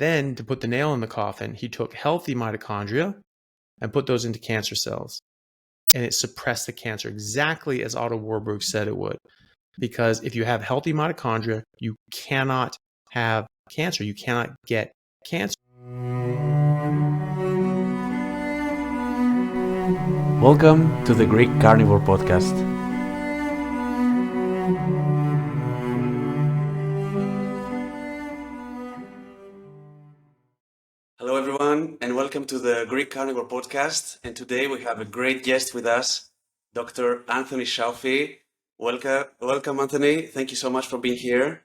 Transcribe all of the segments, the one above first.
Then, to put the nail in the coffin, he took healthy mitochondria and put those into cancer cells. And it suppressed the cancer exactly as Otto Warburg said it would. Because if you have healthy mitochondria, you cannot have cancer. You cannot get cancer. Welcome to the Greek Carnivore podcast. Hello, everyone, and welcome to the Greek Carnivore podcast. And today we have a great guest with us, Dr. Anthony Chaffee. Welcome, Anthony. Thank you so much for being here.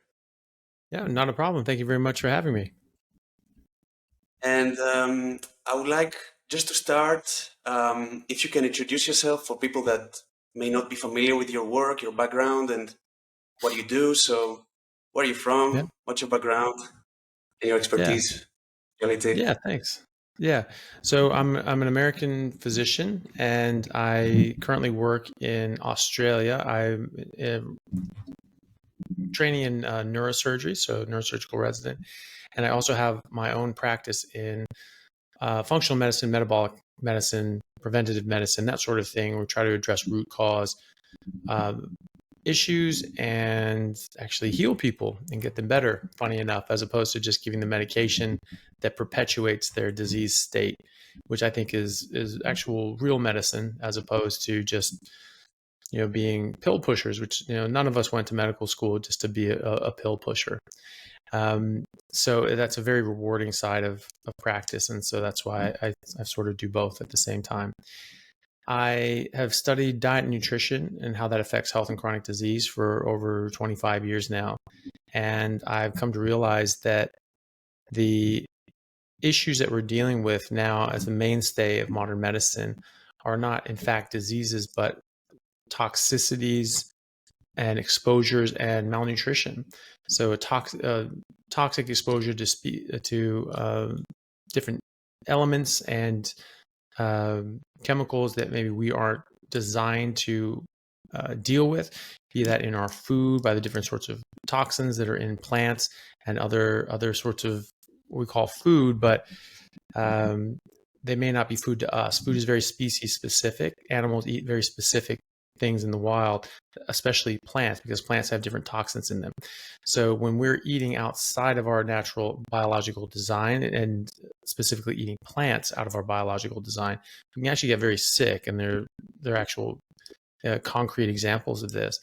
Yeah, not a problem. Thank you very much for having me. And I would like just to start, if you can introduce yourself for people that may not be familiar with your work, your background, and what you do. So, where are you from? Yeah. What's your background and your expertise? Yeah, thanks. Yeah, so I'm an American physician, and I currently work in Australia. I'm training in neurosurgery, so neurosurgical resident, and I also have my own practice in functional medicine, metabolic medicine, preventative medicine, that sort of thing. We try to address root cause issues and actually heal people and get them better, funny enough, as opposed to just giving them medication that perpetuates their disease state, which I think is actual real medicine, as opposed to just being pill pushers, which none of us went to medical school just to be a pill pusher. So that's a very rewarding side of practice, and so that's why I sort of do both at the same time. I have studied diet and nutrition and how that affects health and chronic disease for over 25 years now. And I've come to realize that the issues that we're dealing with now as the mainstay of modern medicine are not, in fact, diseases, but toxicities and exposures and malnutrition. So a toxic exposure to different elements and chemicals that maybe we aren't designed to deal with, be that in our food, by the different sorts of toxins that are in plants and other sorts of what we call food, but they may not be food to us. Food is very species specific. Animals eat very specific things in the wild, especially plants, because plants have different toxins in them. So when we're eating outside of our natural biological design, and specifically eating plants out of our biological design, we can actually get very sick, and they're actual concrete examples of this.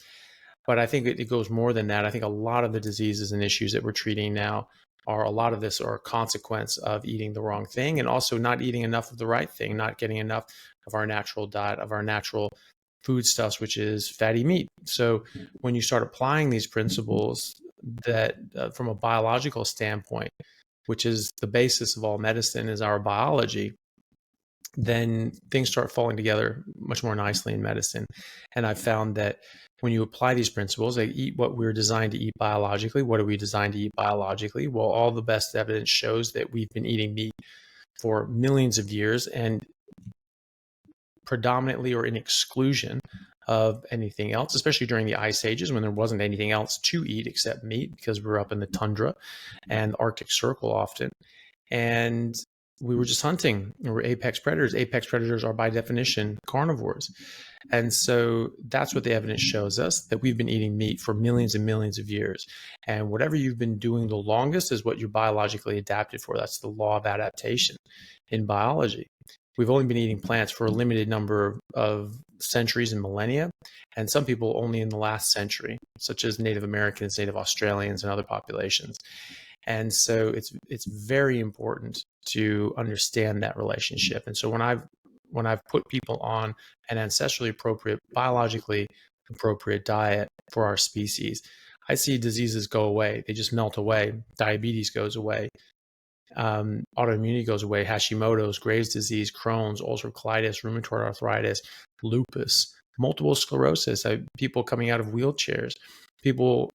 But I think it goes more than that. I think a lot of the diseases and issues that we're treating now a lot of this are a consequence of eating the wrong thing, and also not eating enough of the right thing, not getting enough of our natural diet, of our natural foodstuffs, which is fatty meat. So when you start applying these principles that from a biological standpoint, which is the basis of all medicine, is our biology, then things start falling together much more nicely in medicine. And I've found that when you apply these principles, they eat what we're designed to eat biologically. What are we designed to eat biologically? Well, all the best evidence shows that we've been eating meat for millions of years, and predominantly or in exclusion of anything else, especially during the ice ages when there wasn't anything else to eat except meat, because we were up in the tundra and the Arctic Circle often. And we were just hunting. We were apex predators. Apex predators are by definition carnivores. And so that's what the evidence shows us, that we've been eating meat for millions and millions of years. And whatever you've been doing the longest is what you're biologically adapted for. That's the law of adaptation in biology. We've only been eating plants for a limited number of centuries and millennia, and some people only in the last century, such as Native Americans, Native Australians, and other populations. And so it's very important to understand that relationship. And so when I've put people on an ancestrally appropriate, biologically appropriate diet for our species, I see diseases go away. They just melt away. Diabetes goes away. Autoimmunity goes away. Hashimoto's, Graves' disease, Crohn's, ulcerative colitis, rheumatoid arthritis, lupus, multiple sclerosis, people coming out of wheelchairs, people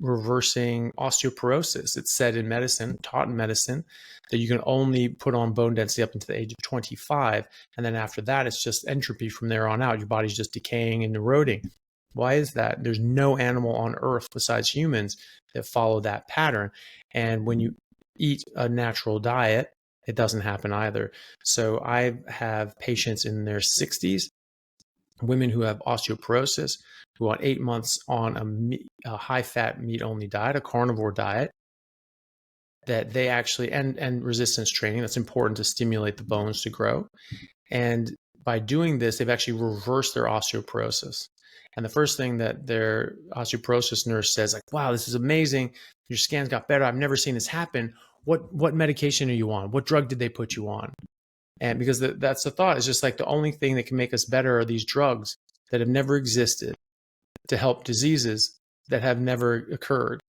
reversing osteoporosis. It's said in medicine, taught in medicine, that you can only put on bone density up until the age of 25. And then after that, it's just entropy from there on out. Your body's just decaying and eroding. Why is that? There's no animal on earth besides humans that follow that pattern. And when you eat a natural diet, it doesn't happen either. So I have patients in their 60s, women who have osteoporosis, who on 8 months on a high-fat meat-only diet, a carnivore diet, that they actually, and resistance training, that's important to stimulate the bones to grow. And by doing this, they've actually reversed their osteoporosis. And the first thing that their osteoporosis nurse says, like, wow, this is amazing. Your scans got better. I've never seen this happen. What medication are you on? What drug did they put you on? And because that's the thought, it's just like the only thing that can make us better are these drugs that have never existed to help diseases that have never occurred.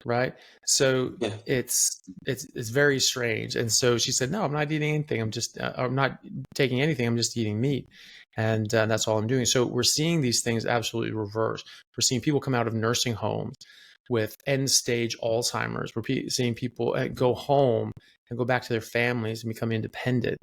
Right. So Yeah. it's very strange. And so she said, no, I'm not eating anything. I'm not taking anything. I'm just eating meat. And that's all I'm doing. So we're seeing these things absolutely reverse. We're seeing people come out of nursing homes with end stage Alzheimer's. We're seeing people go home and go back to their families and become independent.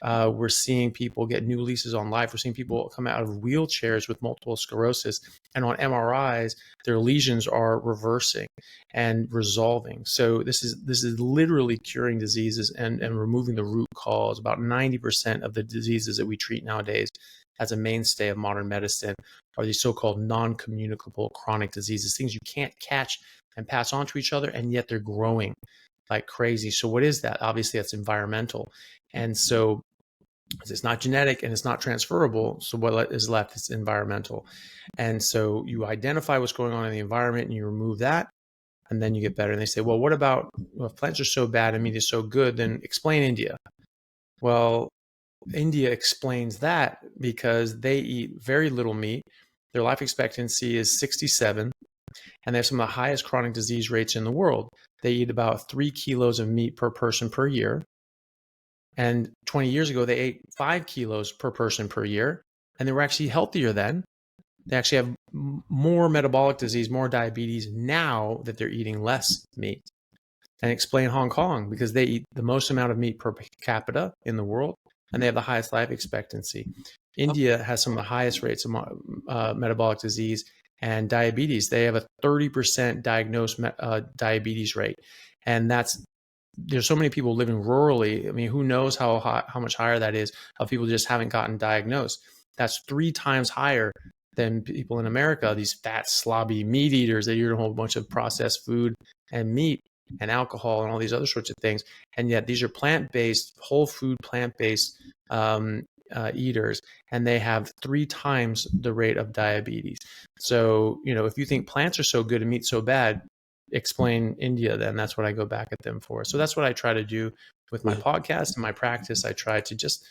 We're seeing people get new leases on life. We're seeing people come out of wheelchairs with multiple sclerosis, and on MRIs, their lesions are reversing and resolving. So this is literally curing diseases and removing the root cause. About 90% of the diseases that we treat nowadays as a mainstay of modern medicine are these so-called non-communicable chronic diseases, things you can't catch and pass on to each other, and yet they're growing like crazy. So what is that? Obviously, that's environmental. And so it's not genetic and it's not transferable. So what is left is environmental. And so you identify what's going on in the environment and you remove that, and then you get better. And they say, well, what about, well, if plants are so bad and meat is so good, then explain India. Well, India explains that because they eat very little meat. Their life expectancy is 67, and they have some of the highest chronic disease rates in the world. They eat about 3 kilos of meat per person per year. And 20 years ago, they ate 5 kilos per person per year, and they were actually healthier then. They actually have more metabolic disease, more diabetes now that they're eating less meat. And explain Hong Kong, because they eat the most amount of meat per capita in the world, and they have the highest life expectancy. India has some of the highest rates of metabolic disease and diabetes. They have a 30% diagnosed diabetes rate. And there's so many people living rurally. I mean, who knows how much higher that is of people just haven't gotten diagnosed. That's 3 times higher than people in America, these fat, slobby meat eaters that eat a whole bunch of processed food and meat and alcohol and all these other sorts of things. And yet these are plant-based, whole food, plant-based eaters, and they have 3 times the rate of diabetes. So, if you think plants are so good and meat so bad, explain India, then that's what I go back at them for. So that's what I try to do with my podcast and my practice. I try to just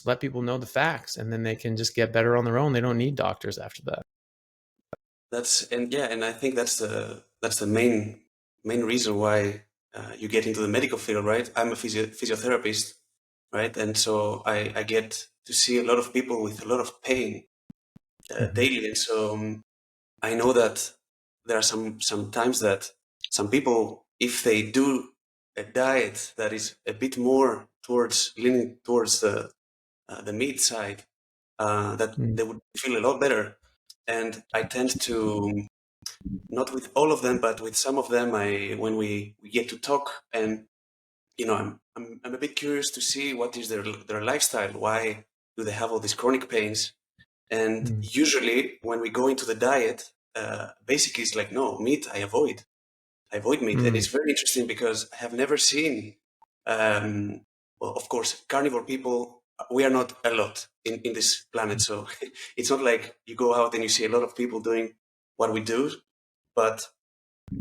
let people know the facts, and then they can just get better on their own. They don't need doctors after that. And I think that's the main reason why you get into the medical field, right? I'm a physiotherapist, right? And so I get to see a lot of people with a lot of pain daily. And so I know that there are some times that some people, if they do a diet that is a bit more leaning towards the meat side, that they would feel a lot better. And I tend to, not with all of them, but with some of them, when we get to talk, and I'm a bit curious to see what is their lifestyle. Why do they have all these chronic pains? And usually when we go into the diet, basically it's like, no, meat, I avoid meat. And it's very interesting because I have never seen, well, of course, carnivore people, we are not a lot in this planet. So it's not like you go out and you see a lot of people doing what we do, but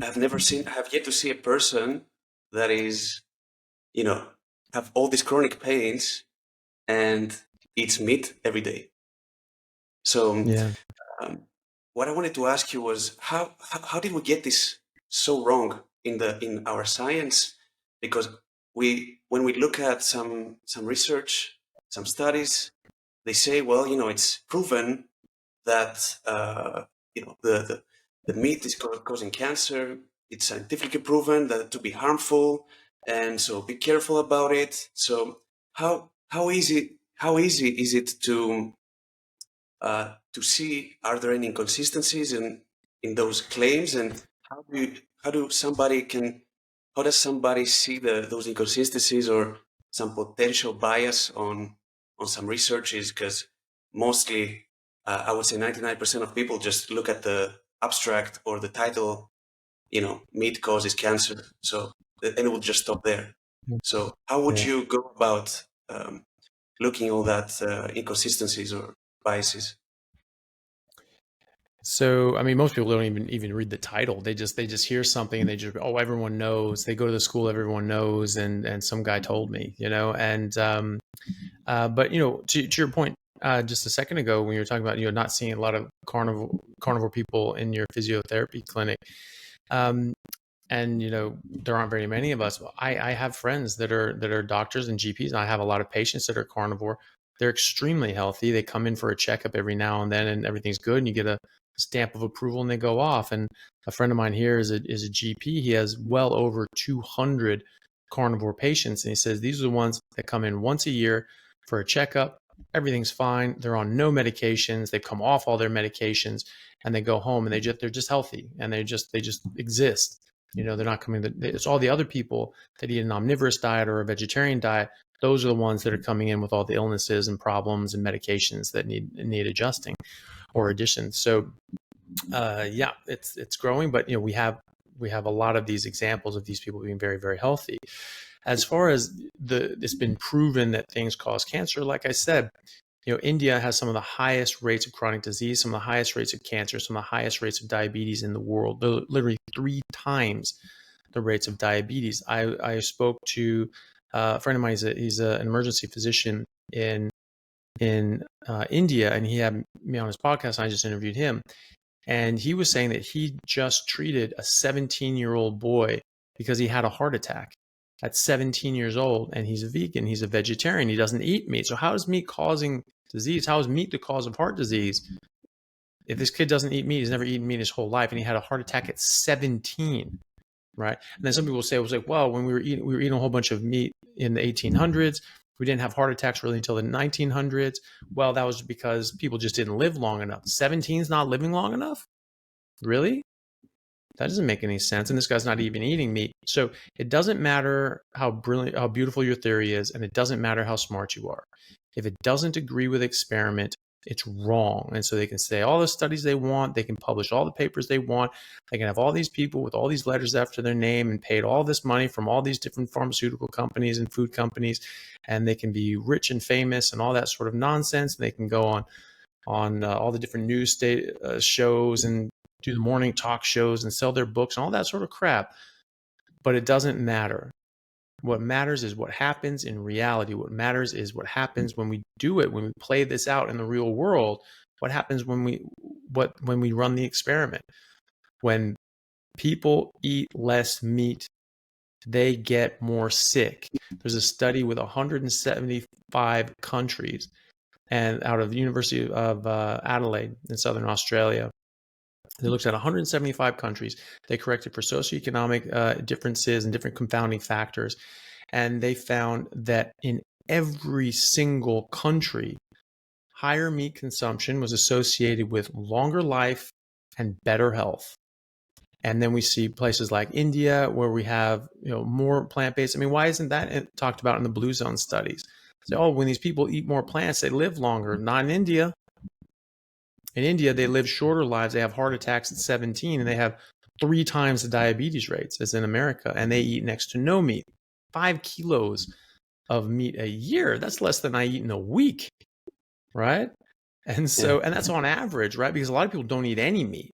I have yet to see a person that is, have all these chronic pains and eats meat every day. So what I wanted to ask you was how did we get this so wrong in our science? Because when we look at some research, some studies, they say, well, it's proven that the meat is causing cancer. It's scientifically proven that to be harmful, and so be careful about it. So how easy is it to see, are there any inconsistencies in those claims, and how do somebody can how does somebody see those inconsistencies or some potential bias on some researches? Because mostly, I would say 99% of people just look at the abstract or the title, meat causes cancer. So, and it would just stop there. So how would you go about looking all that inconsistencies or biases? So, I mean, most people don't even read the title. They just hear something and they just, oh, everyone knows. They go to the school, everyone knows, and some guy told me, And but to your point, just a second ago when you were talking about not seeing a lot of carnivore people in your physiotherapy clinic, and there aren't very many of us. I have friends that are doctors and GPs, and I have a lot of patients that are carnivore. They're extremely healthy. They come in for a checkup every now and then, and everything's good. And you get a stamp of approval, and they go off. And a friend of mine here is a GP. He has well over 200 carnivore patients, and he says these are the ones that come in once a year for a checkup. Everything's fine. They're on no medications. They've come off all their medications, and they go home, and they're just healthy, and they just exist. They're not coming. It's all the other people that eat an omnivorous diet or a vegetarian diet. Those are the ones that are coming in with all the illnesses and problems and medications that need adjusting or addition. So, yeah, it's growing, but we have a lot of these examples of these people being very, very healthy. As far as it's been proven that things cause cancer, like I said, India has some of the highest rates of chronic disease, some of the highest rates of cancer, some of the highest rates of diabetes in the world. They're literally 3 times the rates of diabetes. I spoke to a friend of mine. He's an emergency physician in India, and he had me on his podcast, and I just interviewed him. And he was saying that he just treated a 17-year-old boy because he had a heart attack at 17 years old, and he's a vegan, he's a vegetarian, he doesn't eat meat. So how is meat causing disease? How is meat the cause of heart disease? If this kid doesn't eat meat, he's never eaten meat his whole life, and he had a heart attack at 17, right? And then some people say, it was like, well, when we were eating a whole bunch of meat in the 1800s, we didn't have heart attacks really until the 1900s. Well, that was because people just didn't live long enough. 17 is not living long enough? Really? That doesn't make any sense. And this guy's not even eating meat. So it doesn't matter how brilliant, how beautiful your theory is, and it doesn't matter how smart you are. If it doesn't agree with experiment, it's wrong. And so they can say all the studies they want. They can publish all the papers they want. They can have all these people with all these letters after their name and paid all this money from all these different pharmaceutical companies and food companies. And they can be rich and famous and all that sort of nonsense. And they can go on all the different news shows and do the morning talk shows and sell their books and all that sort of crap. But it doesn't matter. What matters is what happens in reality. What matters is what happens when we do it, when we play this out in the real world. What happens when we run the experiment? When people eat less meat, they get more sick. There's a study with 175 countries, and out of the University of Adelaide in Southern Australia. They looked at 175 countries. They corrected for socioeconomic differences and different confounding factors. And they found that in every single country, higher meat consumption was associated with longer life and better health. And then we see places like India where we have more plant-based. I mean, why isn't that talked about in the Blue Zone studies? So, when these people eat more plants, they live longer. Not in India. In India, they live shorter lives. They have heart attacks at 17, and they have 3 times the diabetes rates as in America, and they eat next to no meat. 5 kilos of meat a year. That's less than I eat in a week, right? And so, and that's on average, right? Because a lot of people don't eat any meat.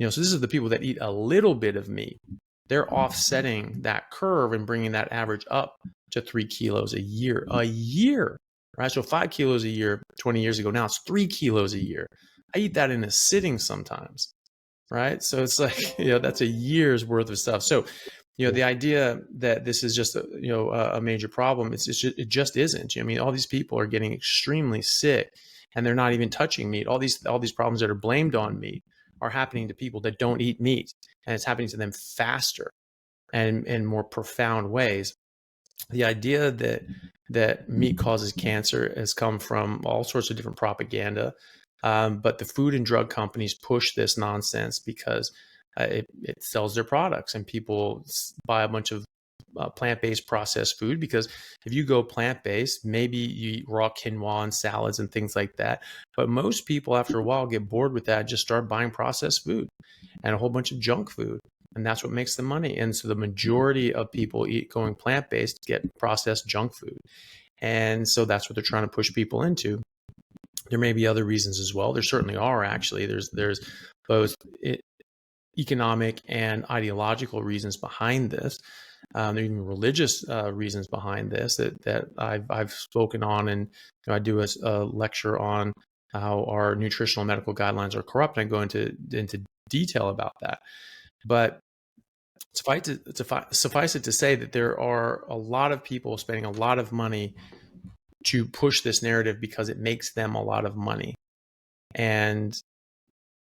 So this is the people that eat a little bit of meat. They're offsetting that curve and bringing that average up to 3 kilos a year, right? So 5 kilos a year 20 years ago. Now it's 3 kilos a year. I eat that in a sitting sometimes, right? So it's like, that's a year's worth of stuff. So, the idea that this is just a major problem, it just isn't. I mean, all these people are getting extremely sick, and they're not even touching meat. All these problems that are blamed on meat are happening to people that don't eat meat, and it's happening to them faster and in more profound ways. The idea that meat causes cancer has come from all sorts of different propaganda. But the food and drug companies push this nonsense because it sells their products, and people buy a bunch of plant-based processed food, because if you go plant-based, maybe you eat raw quinoa and salads and things like that. But most people after a while get bored with that, just start buying processed food and a whole bunch of junk food. And that's what makes the money. And so the majority of people going plant-based get processed junk food. And so that's what they're trying to push people into. There may be other reasons as well. There certainly are, actually. There's both economic and ideological reasons behind this. There are even religious reasons behind this that I've spoken on, and I do a lecture on how our nutritional medical guidelines are corrupt, and I go into detail about that. But suffice it to say that there are a lot of people spending a lot of money to push this narrative because it makes them a lot of money. And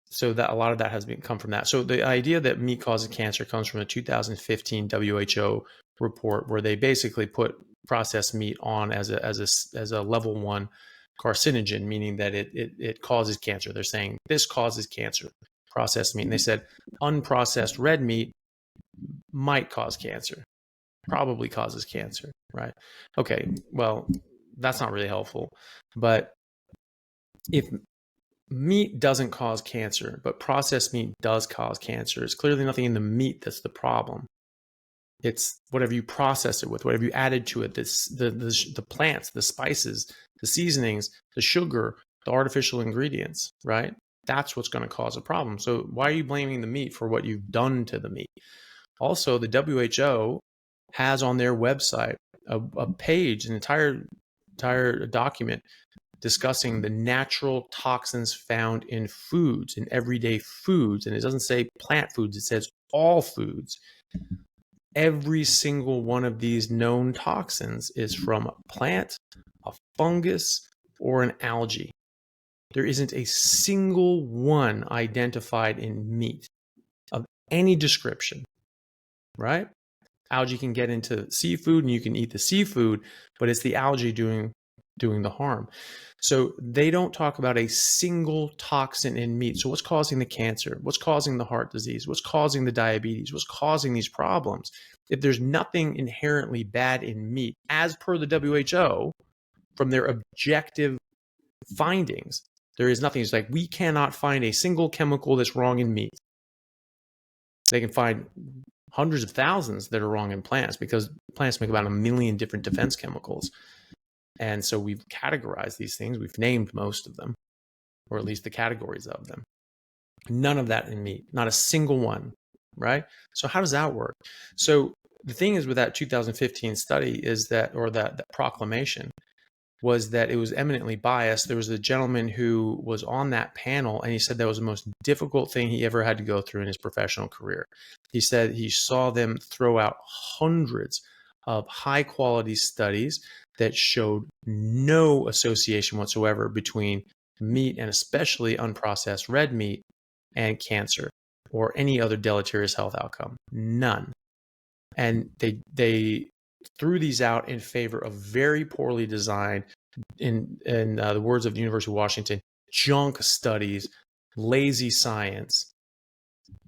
so that a lot of that has come from that. So the idea that meat causes cancer comes from a 2015 WHO report, where they basically put processed meat on as a level 1 carcinogen, meaning that it causes cancer. They're saying this causes cancer, processed meat. And they said unprocessed red meat might cause cancer, probably causes cancer, right? Okay, well, that's not really helpful. But if meat doesn't cause cancer, but processed meat does cause cancer, it's clearly nothing in the meat that's the problem. It's whatever you process it with, whatever you added to it, the plants, the spices, the seasonings, the sugar, the artificial ingredients, right? That's what's going to cause a problem. So why are you blaming the meat for what you've done to the meat? Also, the WHO has on their website a page, an entire document discussing the natural toxins found in foods, in everyday foods. And it doesn't say plant foods, it says all foods. Every single one of these known toxins is from a plant, a fungus, or an algae. There isn't a single one identified in meat of any description, right? Algae can get into seafood and you can eat the seafood, but it's the algae doing the harm. So they don't talk about a single toxin in meat. So what's causing the cancer? What's causing the heart disease? What's causing the diabetes? What's causing these problems? If there's nothing inherently bad in meat, as per the WHO, from their objective findings, there is nothing. It's like, we cannot find a single chemical that's wrong in meat. They can find hundreds of thousands that are wrong in plants, because plants make about 1 million different defense chemicals. And so we've categorized these things. We've named most of them, or at least the categories of them. None of that in meat, not a single one, right? So how does that work? So the thing is with that 2015 study is that, or that proclamation, was that it was eminently biased. There was a gentleman who was on that panel, and he said that was the most difficult thing he ever had to go through in his professional career. He said he saw them throw out hundreds of high quality studies that showed no association whatsoever between meat, and especially unprocessed red meat, and cancer or any other deleterious health outcome. None. And they threw these out in favor of very poorly designed, in the words of the University of Washington, junk studies, lazy science,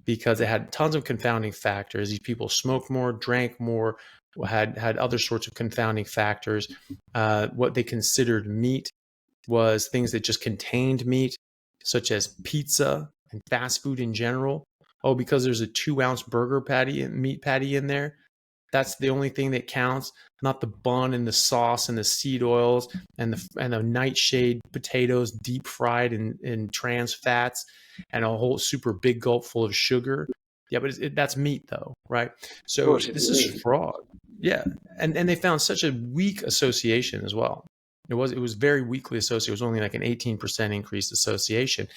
because it had tons of confounding factors. These people smoked more, drank more, had other sorts of confounding factors. What they considered meat was things that just contained meat, such as pizza and fast food in general. Oh, because there's a 2-ounce burger patty and meat patty in there, that's the only thing that counts, not the bun and the sauce and the seed oils and the nightshade potatoes deep fried in trans fats and a whole super big gulp full of sugar. Yeah, but that's meat though, right? So this is fraud. Yeah, and they found such a weak association as well. It was very weakly associated. It was only like an 18% increased association.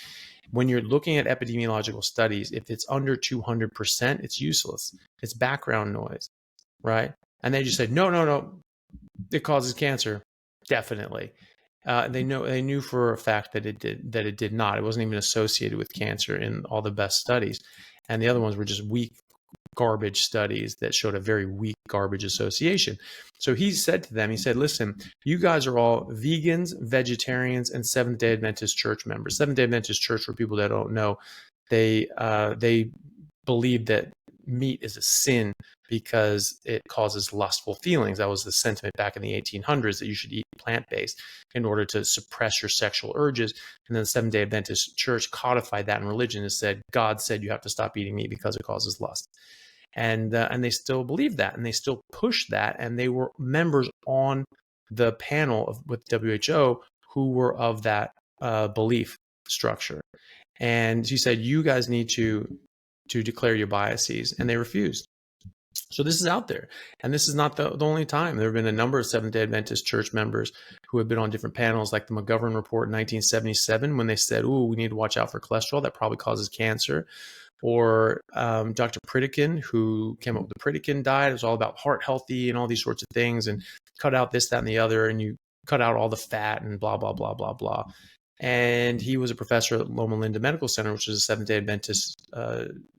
When you're looking at epidemiological studies, if it's under 200%, it's useless. It's background noise, right? And they just said, no, it causes cancer, definitely. They knew for a fact that it did not. It wasn't even associated with cancer in all the best studies, and the other ones were just weak garbage studies that showed a very weak garbage association. So he said to them, he said, listen, you guys are all vegans, vegetarians, and Seventh-day Adventist church members. Seventh-day Adventist church, for people that don't know, they believed that meat is a sin because it causes lustful feelings. That was the sentiment back in the 1800s, that you should eat plant-based in order to suppress your sexual urges. And then the Seventh-day Adventist Church codified that in religion and said, God said you have to stop eating meat because it causes lust. And they still believe that, and they still push that. And they were members on the panel with WHO who were of that belief structure. And she said, you guys need to declare your biases, and they refused. So this is out there, and this is not the only time. There have been a number of Seventh-day Adventist Church members who have been on different panels, like the McGovern Report in 1977, when they said, "Ooh, we need to watch out for cholesterol. That probably causes cancer." Or Dr. Pritikin, who came up with the Pritikin diet. It was all about heart healthy and all these sorts of things, and cut out this, that, and the other, and you cut out all the fat and blah, blah, blah, blah, blah. And he was a professor at Loma Linda Medical Center, which is a Seventh-day Adventist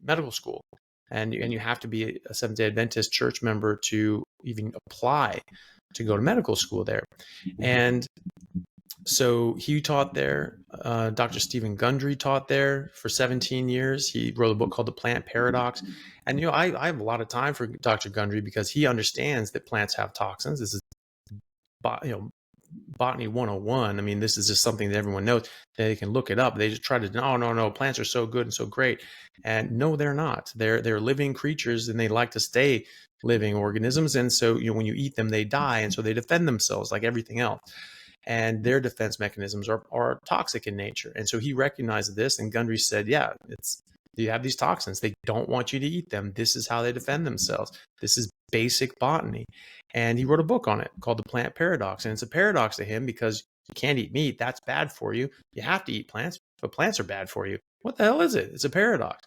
medical school. And you have to be a Seventh-day Adventist church member to even apply to go to medical school there. And so he taught there. Dr. Stephen Gundry taught there for 17 years. He wrote a book called The Plant Paradox. And, I have a lot of time for Dr. Gundry because he understands that plants have toxins. This is, Botany 101. I mean, this is just something that everyone knows. They can look it up. They just try to, no, plants are so good and so great. And no, they're not. They're living creatures, and they like to stay living organisms. And so, when you eat them, they die. And so they defend themselves like everything else. And their defense mechanisms are toxic in nature. And so he recognized this, and Gundry said, yeah, you have these toxins. They don't want you to eat them. This is how they defend themselves. This is basic botany. And he wrote a book on it called The Plant Paradox. And it's a paradox to him because you can't eat meat. That's bad for you. You have to eat plants, but plants are bad for you. What the hell is it? It's a paradox.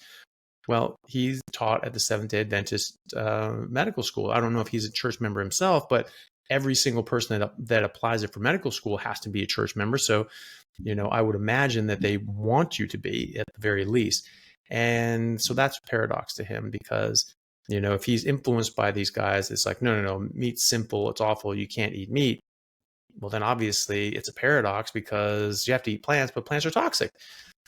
Well, he's taught at the Seventh-day Adventist medical school. I don't know if he's a church member himself, but every single person that applies it for medical school has to be a church member. So, I would imagine that they want you to be at the very least. And so that's a paradox to him because, if he's influenced by these guys, it's like, no, meat's simple. It's awful. You can't eat meat. Well, then obviously it's a paradox because you have to eat plants, but plants are toxic.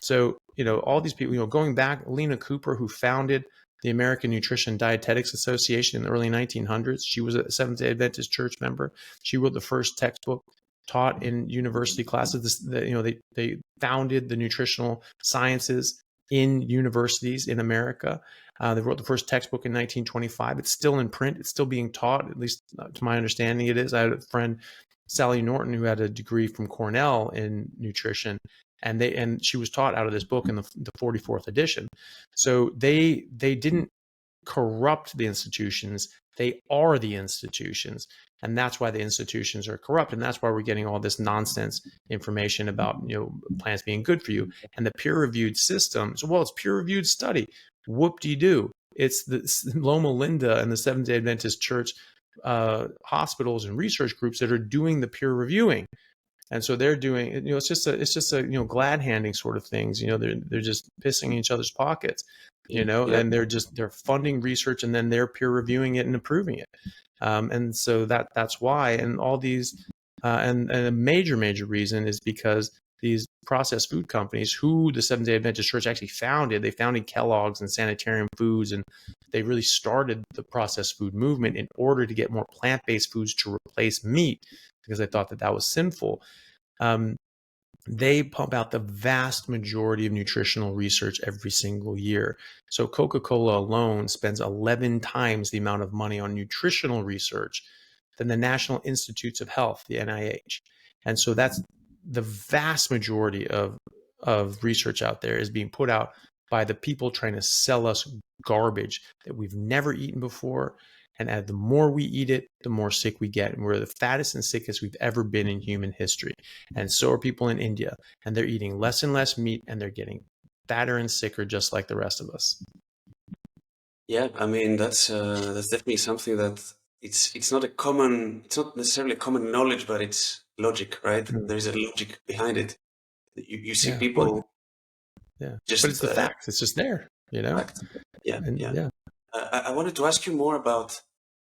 So, all these people, going back, Lena Cooper, who founded the American Nutrition Dietetics Association in the early 1900s. She was a Seventh-day Adventist church member. She wrote the first textbook taught in university classes. They founded the nutritional sciences in universities in America. They wrote the first textbook in 1925. It's still in print. It's still being taught, at least to my understanding it is. I had a friend, Sally Norton, who had a degree from Cornell in nutrition, and she was taught out of this book in the 44th edition. So they didn't corrupt the institutions. They are the institutions. And that's why the institutions are corrupt. And that's why we're getting all this nonsense information about, plants being good for you. And the peer-reviewed system, it's peer-reviewed study. Whoop-de-doo. It's the Loma Linda and the Seventh-day Adventist Church hospitals and research groups that are doing the peer reviewing. And so they're doing, it's just a glad handing sort of things. They're just pissing in each other's pockets, and they're funding research, and then they're peer reviewing it and approving it. And so that's why, and all these, and a major reason is because these processed food companies, who the Seventh-day Adventist Church actually founded, they founded Kellogg's and Sanitarium Foods, and they really started the processed food movement in order to get more plant-based foods to replace meat, because they thought that was sinful. They pump out the vast majority of nutritional research every single year. So Coca-Cola alone spends 11 times the amount of money on nutritional research than the National Institutes of Health, the NIH. And so that's the vast majority of research out there is being put out by the people trying to sell us garbage that we've never eaten before. And the more we eat it, the more sick we get. And we're the fattest and sickest we've ever been in human history. And so are people in India. And they're eating less and less meat, and they're getting fatter and sicker just like the rest of us. Yeah, I mean, that's definitely something that it's not necessarily common knowledge, but it's logic, right? Mm-hmm. There is a logic behind it. You see people. But it's the facts. It's just there, Fact. Yeah, and, yeah. I wanted to ask you more about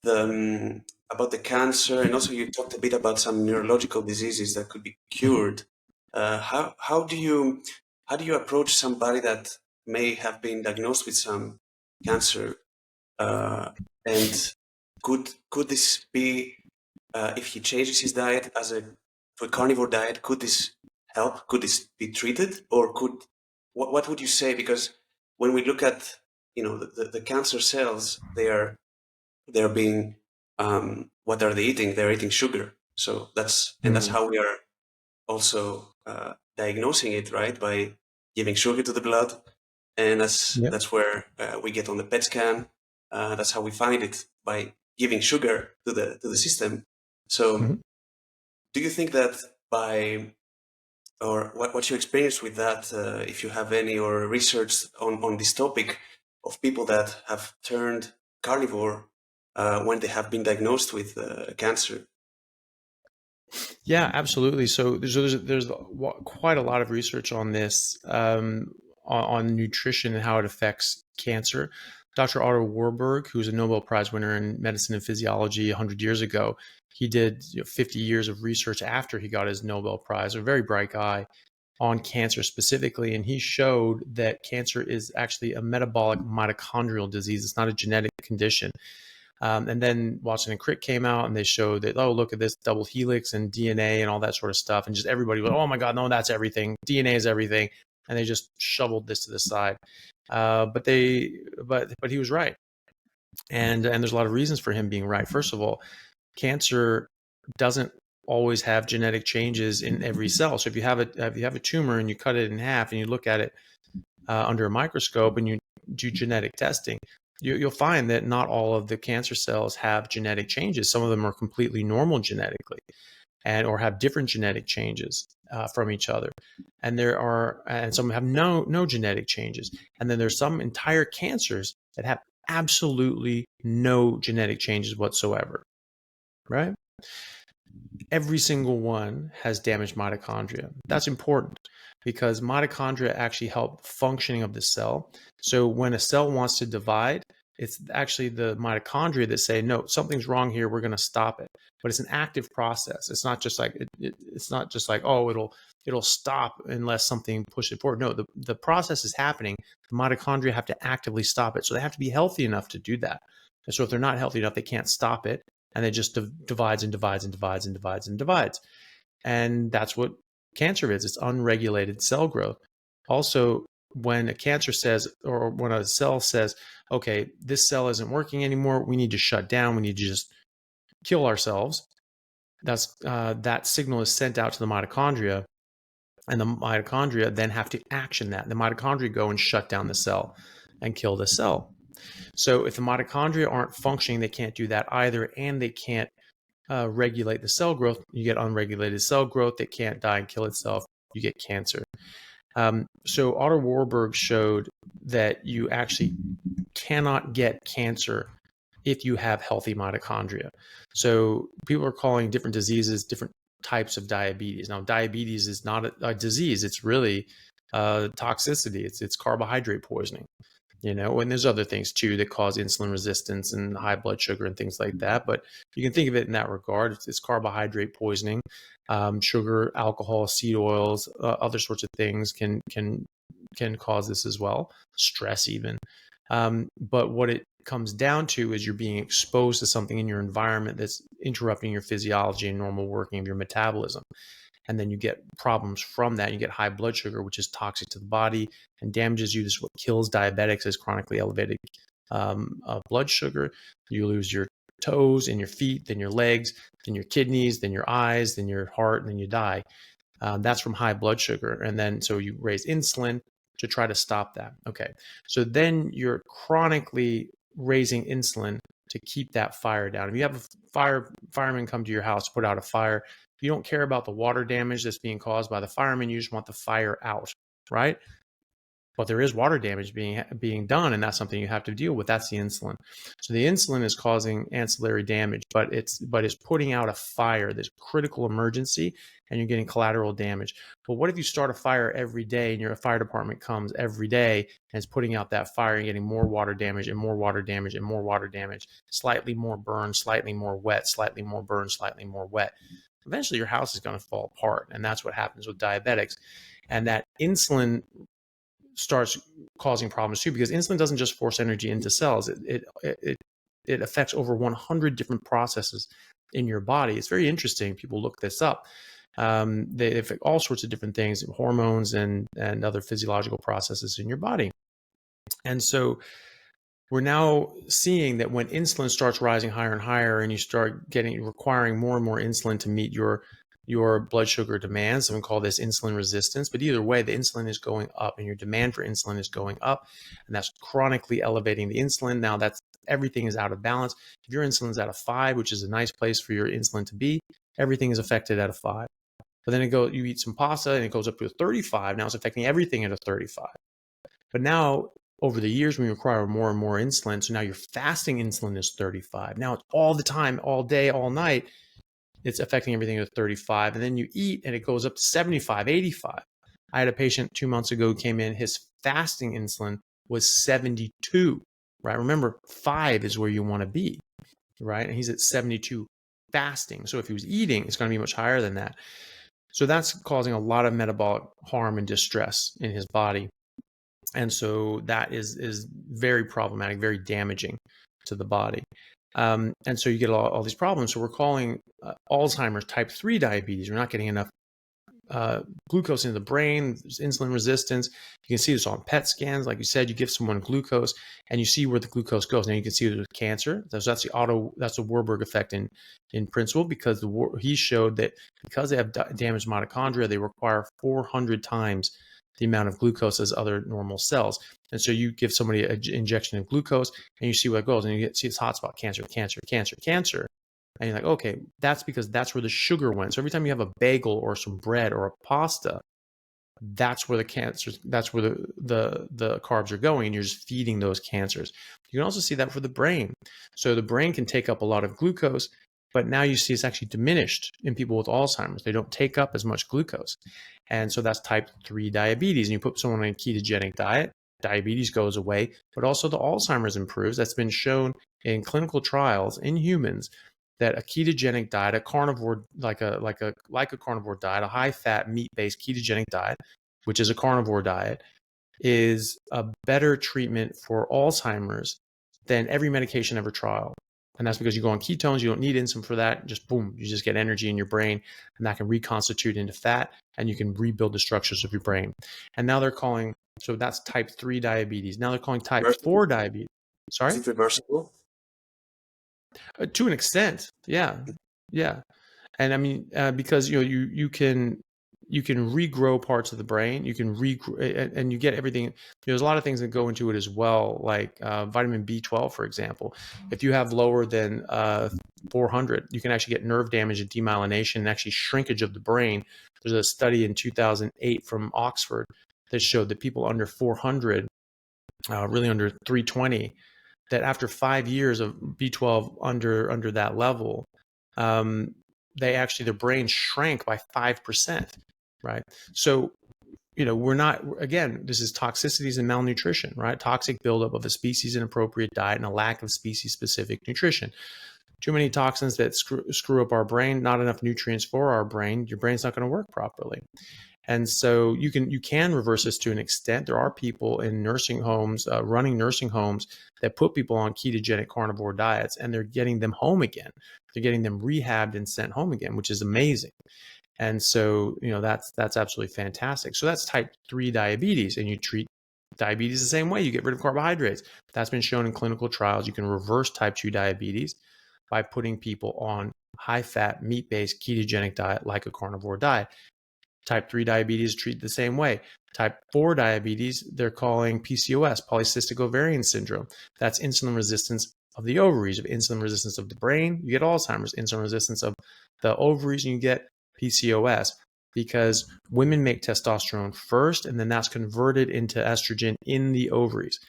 the cancer, and also you talked a bit about some neurological diseases that could be cured. How do you approach somebody that may have been diagnosed with some cancer? And could this be, if he changes his diet to a carnivore diet, could this help? Could this be treated, or what would you say? Because when we look at the cancer cells, they're being, what are they eating? They're eating sugar. So that's how we are also diagnosing it, right? By giving sugar to the blood, and that's where we get on the PET scan. That's how we find it, by giving sugar to the system. So, do you think that or what's your experience with that? If you have any or research on this topic of people that have turned carnivore when they have been diagnosed with cancer? Yeah, absolutely. So there's quite a lot of research on this, on nutrition and how it affects cancer. Dr. Otto Warburg, who was a Nobel Prize winner in medicine and physiology 100 years ago, he did 50 years of research after he got his Nobel Prize, a very bright guy, on cancer specifically. And he showed that cancer is actually a metabolic mitochondrial disease. It's not a genetic condition. And then Watson and Crick came out and they showed that, oh, look at this double helix and DNA and all that sort of stuff. And just everybody was, oh my God, no, that's everything. DNA is everything. And they just shoveled this to the side. But he was right. And there's a lot of reasons for him being right. First of all, cancer doesn't always have genetic changes in every cell. So if you have a tumor and you cut it in half and you look at it under a microscope and you do genetic testing, you'll find that not all of the cancer cells have genetic changes. Some of them are completely normal genetically, or have different genetic changes from each other. And some have no genetic changes. And then there's some entire cancers that have absolutely no genetic changes whatsoever, right? Every single one has damaged mitochondria. That's important because mitochondria actually help functioning of the cell. So when a cell wants to divide, it's actually the mitochondria that say, no, something's wrong here, we're going to stop it. But it's an active process. It's not just like oh, it'll stop unless something pushes it forward. No, the process is happening. The mitochondria have to actively stop it. So they have to be healthy enough to do that. And so if they're not healthy enough, they can't stop it. And it just divides and divides and divides and divides and divides. And that's what cancer is. It's unregulated cell growth. Also, when a cancer says, or when a cell says, okay, this cell isn't working anymore, we need to shut down, we need to just kill ourselves, that signal is sent out to the mitochondria, and the mitochondria then have to action that. The mitochondria go and shut down the cell and kill the cell. So if the mitochondria aren't functioning, they can't do that either, and they can't regulate the cell growth. You get unregulated cell growth that can't die and kill itself. You get cancer. So Otto Warburg showed that you actually cannot get cancer if you have healthy mitochondria. So people are calling different diseases different types of diabetes. Now, diabetes is not a disease. It's really toxicity. It's carbohydrate poisoning. And there's other things too that cause insulin resistance and high blood sugar and things like that. But you can think of it in that regard. It's carbohydrate poisoning. Sugar, alcohol, seed oils, other sorts of things can cause this as well. Stress even. But what it comes down to is you're being exposed to something in your environment that's interrupting your physiology and normal working of your metabolism. And then you get problems from that. You get high blood sugar, which is toxic to the body and damages you. This is what kills diabetics, is chronically elevated blood sugar. You lose your toes and your feet, then your legs, then your kidneys, then your eyes, then your heart, and then you die. That's from high blood sugar. And then so you raise insulin to try to stop that. Okay. So then you're chronically raising insulin to keep that fire down. If you have a fireman come to your house to put out a fire, you don't care about the water damage that's being caused by the fireman. You just want the fire out, right? But there is water damage being done, and that's something you have to deal with. That's the insulin. So the insulin is causing ancillary damage, but it's putting out a fire, this critical emergency, and you're getting collateral damage. But what if you start a fire every day and your fire department comes every day and it's putting out that fire and getting more water damage and more water damage and more water damage, slightly more burn, slightly more wet, slightly more burn, slightly more wet? Eventually your house is going to fall apart. And that's what happens with diabetics. And that insulin starts causing problems too, because insulin doesn't just force energy into cells. It affects over 100 different processes in your body. It's very interesting. People look this up. They affect all sorts of different things, hormones and other physiological processes in your body. And so we're now seeing that when insulin starts rising higher and higher, and you start requiring more and more insulin to meet your blood sugar demands, and we call this insulin resistance. But either way, the insulin is going up, and your demand for insulin is going up, and that's chronically elevating the insulin. Now everything is out of balance. If your insulin's at a 5, which is a nice place for your insulin to be, everything is affected at a 5. But then you eat some pasta and it goes up to a 35. Now it's affecting everything at a 35. But now over the years, we require more and more insulin. So now your fasting insulin is 35. Now it's all the time, all day, all night. It's affecting everything at 35. And then you eat and it goes up to 75, 85. I had a patient 2 months ago who came in, his fasting insulin was 72, right? Remember, 5 is where you want to be, right? And he's at 72 fasting. So if he was eating, it's going to be much higher than that. So that's causing a lot of metabolic harm and distress in his body. And so that is very problematic, very damaging to the body. And so you get all these problems. So we're calling Alzheimer's type 3 diabetes. We're not getting enough glucose into the brain. There's insulin resistance. You can see this on PET scans. Like you said, you give someone glucose and you see where the glucose goes. Now you can see it with cancer. That's the Warburg effect in principle, because he showed that because they have damaged mitochondria, they require 400 times the amount of glucose as other normal cells. And so you give somebody an injection of glucose and you see where it goes, and you see this hotspot: cancer, cancer, cancer, cancer. And you're like, okay, that's because that's where the sugar went. So every time you have a bagel or some bread or a pasta, that's where the cancers, that's where the carbs are going, and you're just feeding those cancers. You can also see that for the brain. So the brain can take up a lot of glucose, but now you see it's actually diminished in people with Alzheimer's. They don't take up as much glucose. And so that's type 3 diabetes. And you put someone on a ketogenic diet, diabetes goes away, but also the Alzheimer's improves. That's been shown in clinical trials in humans, that a ketogenic diet, a carnivore, like a carnivore diet, a high-fat, meat-based ketogenic diet, which is a carnivore diet, is a better treatment for Alzheimer's than every medication ever trialed. And that's because you go on ketones, you don't need insulin for that. Just boom, you just get energy in your brain, and that can reconstitute into fat, and you can rebuild the structures of your brain. And now they're calling, so that's type 3 diabetes. Now they're calling type 4 diabetes. Sorry? Is it reversible? To an extent, yeah. And I mean, because you can regrow parts of the brain. You can regrow, and you get everything. There's a lot of things that go into it as well, like vitamin B12, for example. If you have lower than 400, you can actually get nerve damage and demyelination, and actually shrinkage of the brain. There's a study in 2008 from Oxford that showed that people under 400, really under 320, that after 5 years of B12 under that level, their brain shrank by 5%, right? So, we're not, again, this is toxicities and malnutrition, right? Toxic buildup of a species inappropriate diet and a lack of species specific nutrition. Too many toxins that screw up our brain, not enough nutrients for our brain, your brain's not going to work properly. And so you can reverse this to an extent. There are people in nursing homes, running nursing homes, that put people on ketogenic carnivore diets, and they're getting them home again. They're getting them rehabbed and sent home again, which is amazing. And so, that's absolutely fantastic. So that's type 3 diabetes, and you treat diabetes the same way. You get rid of carbohydrates. That's been shown in clinical trials. You can reverse type 2 diabetes by putting people on high-fat, meat-based ketogenic diet like a carnivore diet. Type 3 diabetes treated the same way. Type 4 diabetes, they're calling PCOS, polycystic ovarian syndrome. That's insulin resistance of the ovaries. Of insulin resistance of the brain, you get Alzheimer's. Insulin resistance of the ovaries, and you get PCOS, because women make testosterone first, and then that's converted into estrogen in the ovaries.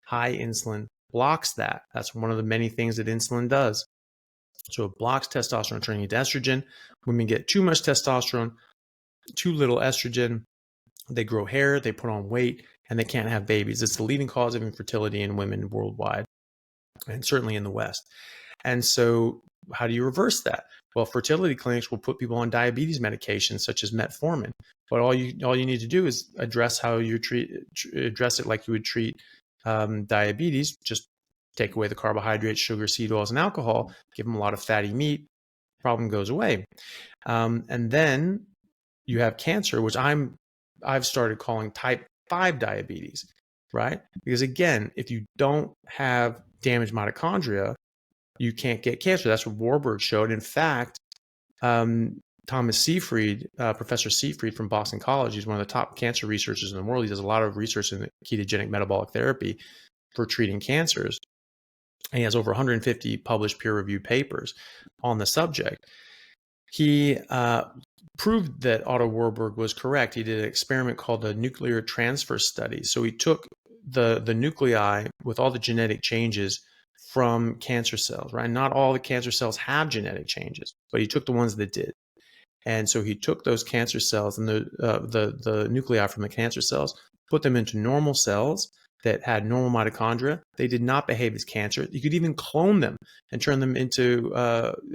High insulin blocks that. That's one of the many things that insulin does. So it blocks testosterone turning into estrogen. Women get too much testosterone, too little estrogen, they grow hair, they put on weight, and they can't have babies. It's the leading cause of infertility in women worldwide, and certainly in the West. And so how do you reverse that? Well, fertility clinics will put people on diabetes medications such as metformin. But all you need to do is address it like you would treat diabetes. Just take away the carbohydrates, sugar, seed oils, and alcohol. Give them a lot of fatty meat. Problem goes away. And then you have cancer, which I've started calling type 5 diabetes, right? Because again, if you don't have damaged mitochondria, you can't get cancer. That's what Warburg showed. In fact, Thomas Seyfried, Professor Seyfried from Boston College, he's one of the top cancer researchers in the world. He does a lot of research in ketogenic metabolic therapy for treating cancers. And he has over 150 published peer-reviewed papers on the subject. He proved that Otto Warburg was correct. He did an experiment called the nuclear transfer study. So he took the nuclei with all the genetic changes from cancer cells, right? Not all the cancer cells have genetic changes, but he took the ones that did. And so he took those cancer cells and the nuclei from the cancer cells, put them into normal cells that had normal mitochondria. They did not behave as cancer. You could even clone them and turn them into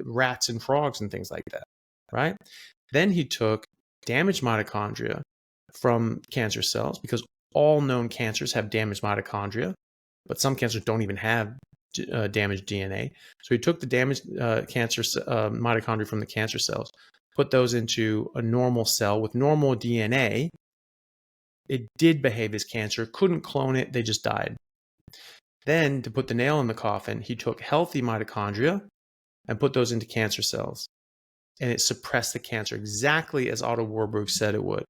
rats and frogs and things like that, right? Then he took damaged mitochondria from cancer cells, because all known cancers have damaged mitochondria, but some cancers don't even have damaged DNA. So he took the damaged mitochondria from the cancer cells, put those into a normal cell with normal DNA. It did behave as cancer, couldn't clone it, they just died. Then, to put the nail in the coffin, he took healthy mitochondria and put those into cancer cells. And it suppressed the cancer exactly as Otto Warburg said it would.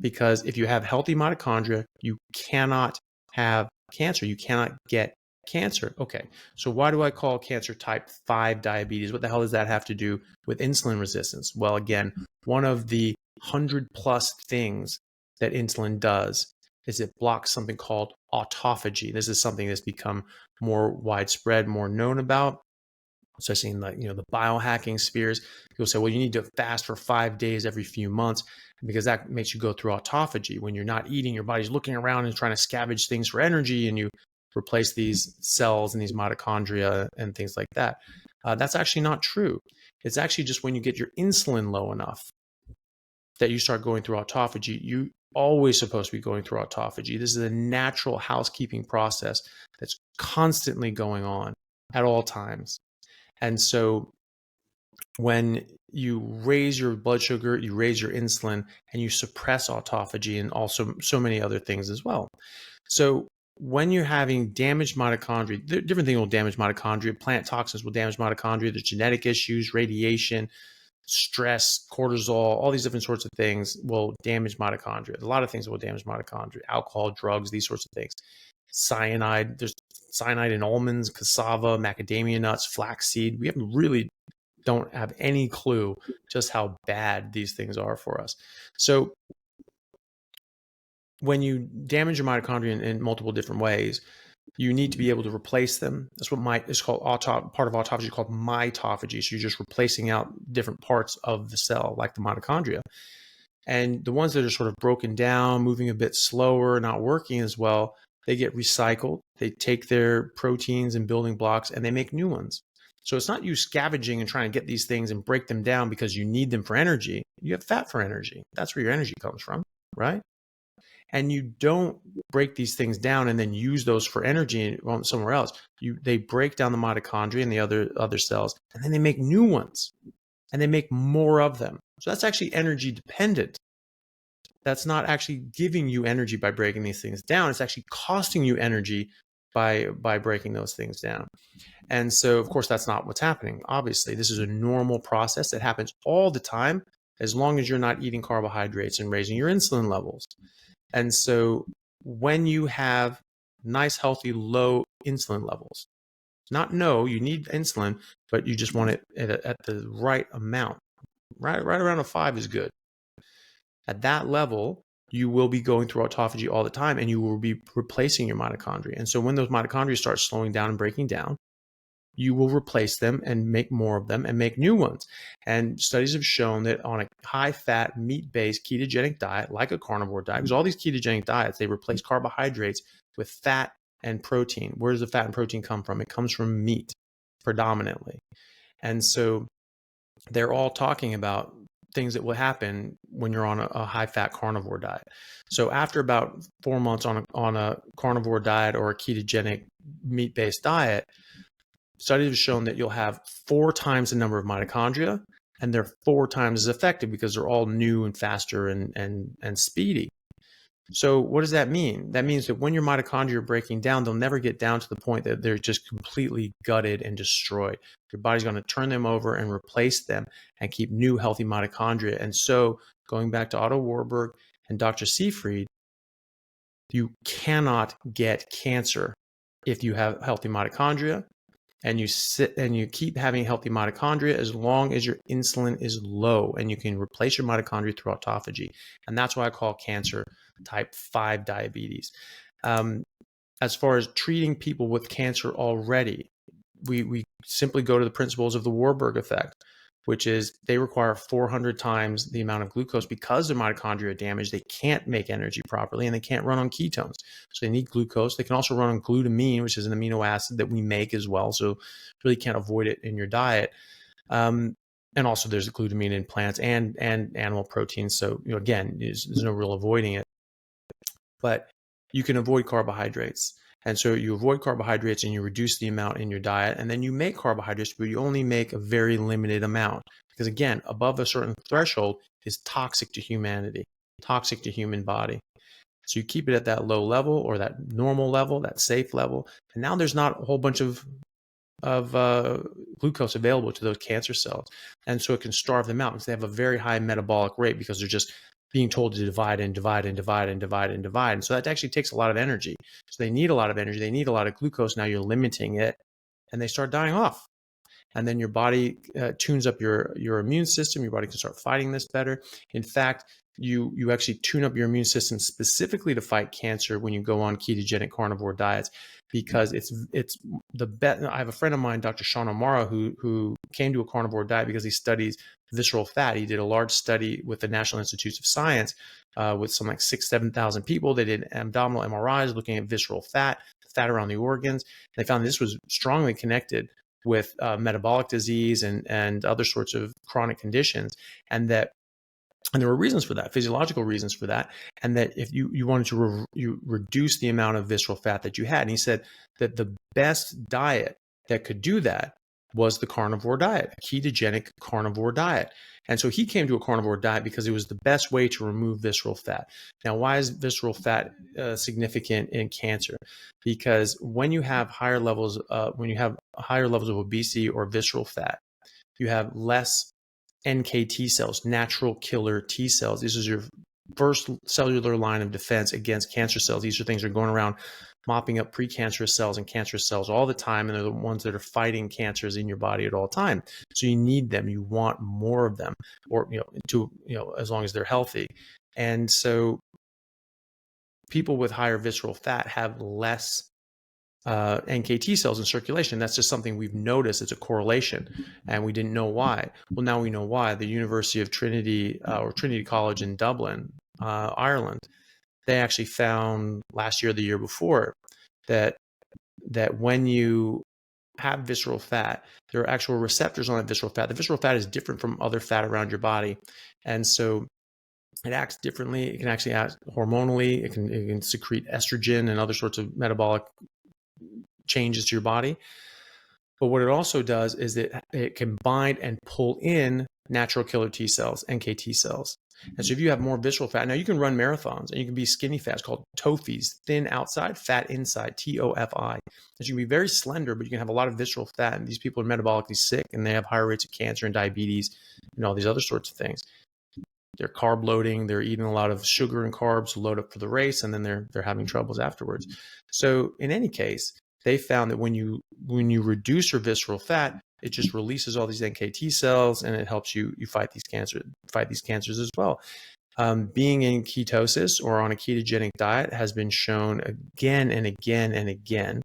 Because if you have healthy mitochondria, you cannot have cancer. You cannot get cancer. Okay, so why do I call cancer type 5 diabetes? What the hell does that have to do with insulin resistance? Well, again, one of the 100+ things that insulin does is it blocks something called autophagy. This is something that's become more widespread, more known about, especially in the biohacking spheres. People say, well, you need to fast for 5 days every few months because that makes you go through autophagy. When you're not eating, your body's looking around and trying to scavenge things for energy, and you replace these cells and these mitochondria and things like that. That's actually not true. It's actually just when you get your insulin low enough that you start going through autophagy. You always supposed to be going through autophagy. This is a natural housekeeping process that's constantly going on at all times. And so when you raise your blood sugar, you raise your insulin, and you suppress autophagy and also so many other things as well. So when you're having damaged mitochondria, different things will damage mitochondria. Plant toxins will damage mitochondria. There's genetic issues, radiation, stress, cortisol, all these different sorts of things will damage mitochondria. A lot of things will damage mitochondria, alcohol, drugs, these sorts of things. Cyanide, there's cyanide in almonds, cassava, macadamia nuts, flaxseed. We don't have any clue just how bad these things are for us. So when you damage your mitochondria in multiple different ways, you need to be able to replace them. That's what is called part of autophagy called mitophagy. So you're just replacing out different parts of the cell, like the mitochondria. And the ones that are sort of broken down, moving a bit slower, not working as well, they get recycled. They take their proteins and building blocks and they make new ones. So it's not you scavenging and trying to get these things and break them down because you need them for energy. You have fat for energy. That's where your energy comes from, right? And you don't break these things down and then use those for energy somewhere else. They break down the mitochondria and the other cells, and then they make new ones, and they make more of them. So that's actually energy dependent. That's not actually giving you energy by breaking these things down. It's actually costing you energy by breaking those things down. And so, of course, that's not what's happening. Obviously, this is a normal process that happens all the time, as long as you're not eating carbohydrates and raising your insulin levels. And so when you have nice, healthy, low insulin levels, you need insulin, but you just want it at the right amount. Right around a 5 is good. At that level, you will be going through autophagy all the time, and you will be replacing your mitochondria. And so when those mitochondria start slowing down and breaking down, you will replace them and make more of them and make new ones. And studies have shown that on a high-fat, meat-based ketogenic diet, like a carnivore diet, because all these ketogenic diets, they replace carbohydrates with fat and protein. Where does the fat and protein come from? It comes from meat, predominantly. And so they're all talking about things that will happen when you're on a high-fat carnivore diet. So after about 4 months on a carnivore diet or a ketogenic meat-based diet, studies have shown that you'll have 4 times the number of mitochondria, and they're 4 times as effective because they're all new and faster and speedy. So what does that mean? That means that when your mitochondria are breaking down, they'll never get down to the point that they're just completely gutted and destroyed. Your body's going to turn them over and replace them and keep new healthy mitochondria. And so going back to Otto Warburg and Dr. Seyfried, you cannot get cancer if you have healthy mitochondria, and you keep having healthy mitochondria as long as your insulin is low, and you can replace your mitochondria through autophagy. And that's why I call cancer type 5 diabetes. As far as treating people with cancer already, we simply go to the principles of the Warburg effect, which is they require 400 times the amount of glucose because their mitochondria are damaged. They can't make energy properly, and they can't run on ketones. So they need glucose. They can also run on glutamine, which is an amino acid that we make as well. So really can't avoid it in your diet. And also there's glutamine in plants and animal proteins. So, again, there's no real avoiding it. But you can avoid carbohydrates. And so you avoid carbohydrates and you reduce the amount in your diet, and then you make carbohydrates, but you only make a very limited amount. Because again, above a certain threshold is toxic to humanity, toxic to human body. So you keep it at that low level or that normal level, that safe level. And now there's not a whole bunch of glucose available to those cancer cells. And so it can starve them out because they have a very high metabolic rate because they're just being told to divide and divide and divide and divide and divide. And so that actually takes a lot of energy. So they need a lot of energy. They need a lot of glucose. Now you're limiting it, and they start dying off. And then your body tunes up your immune system. Your body can start fighting this better. In fact, you actually tune up your immune system specifically to fight cancer when you go on ketogenic carnivore diets, because it's the best. I have a friend of mine, Dr. Sean O'Mara, who came to a carnivore diet because he studies visceral fat. He did a large study with the National Institutes of Science with some like 6,000-7,000 people. They did abdominal MRIs looking at visceral fat around the organs. They found this was strongly connected with metabolic disease and other sorts of chronic conditions, and there were reasons for that, physiological reasons for that, and that if you wanted to reduce the amount of visceral fat that you had. And he said that the best diet that could do that was the carnivore diet, a ketogenic carnivore diet. And so he came to a carnivore diet because it was the best way to remove visceral fat. Now, why is visceral fat significant in cancer? Because when you have higher levels of obesity or visceral fat, you have less NKT cells, natural killer T cells. This is your first cellular line of defense against cancer cells. These are things that are going around mopping up precancerous cells and cancerous cells all the time, and they're the ones that are fighting cancers in your body at all time. So you need them. You want more of them, or as long as they're healthy. And so people with higher visceral fat have less NKT cells in circulation. That's just something we've noticed. It's a correlation, and we didn't know why. Well, now we know why. The University of Trinity or Trinity College in Dublin, Ireland, they actually found last year, or the year before, that when you have visceral fat, there are actual receptors on that visceral fat. The visceral fat is different from other fat around your body, and so it acts differently. It can actually act hormonally. It can secrete estrogen and other sorts of metabolic changes to your body. But what it also does is that it can bind and pull in natural killer T cells, NKT cells. And so if you have more visceral fat, now you can run marathons and you can be skinny fat. It's called TOFIs, thin outside, fat inside, TOFI. And you can be very slender, but you can have a lot of visceral fat. And these people are metabolically sick, and they have higher rates of cancer and diabetes and all these other sorts of things. They're carb loading. They're eating a lot of sugar and carbs to load up for the race, and then they're having troubles afterwards. So in any case, they found that when you reduce your visceral fat, it just releases all these NKT cells, and it helps you fight these cancers as well. Being in ketosis or on a ketogenic diet has been shown again and again and again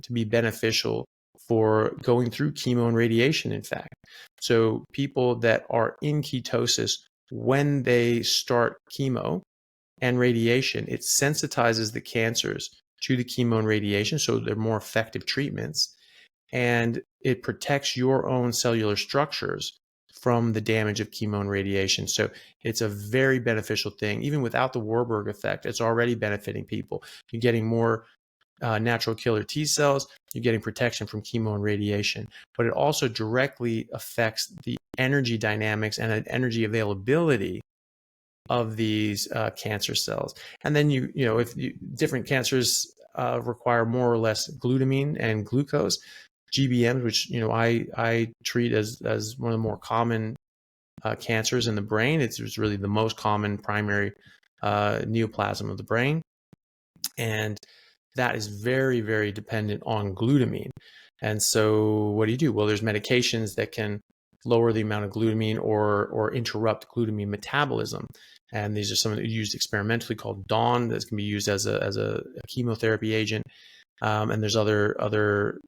to be beneficial for going through chemo and radiation, in fact. So people that are in ketosis, when they start chemo and radiation, it sensitizes the cancers to the chemo and radiation, so they're more effective treatments. and it protects your own cellular structures from the damage of chemo and radiation. So it's a very beneficial thing. Even without the Warburg effect, it's already benefiting people. You're getting more natural killer T cells, you're getting protection from chemo and radiation, but it also directly affects the energy dynamics and energy availability of these cancer cells. And then different cancers require more or less glutamine and glucose. GBMs, which I treat as one of the more common cancers in the brain. It's really the most common primary neoplasm of the brain, and that is very, very dependent on glutamine. And so what do? Well, there's medications that can lower the amount of glutamine or interrupt glutamine metabolism. And these are some that are used experimentally called DAWN, that can be used as a chemotherapy agent. And there's other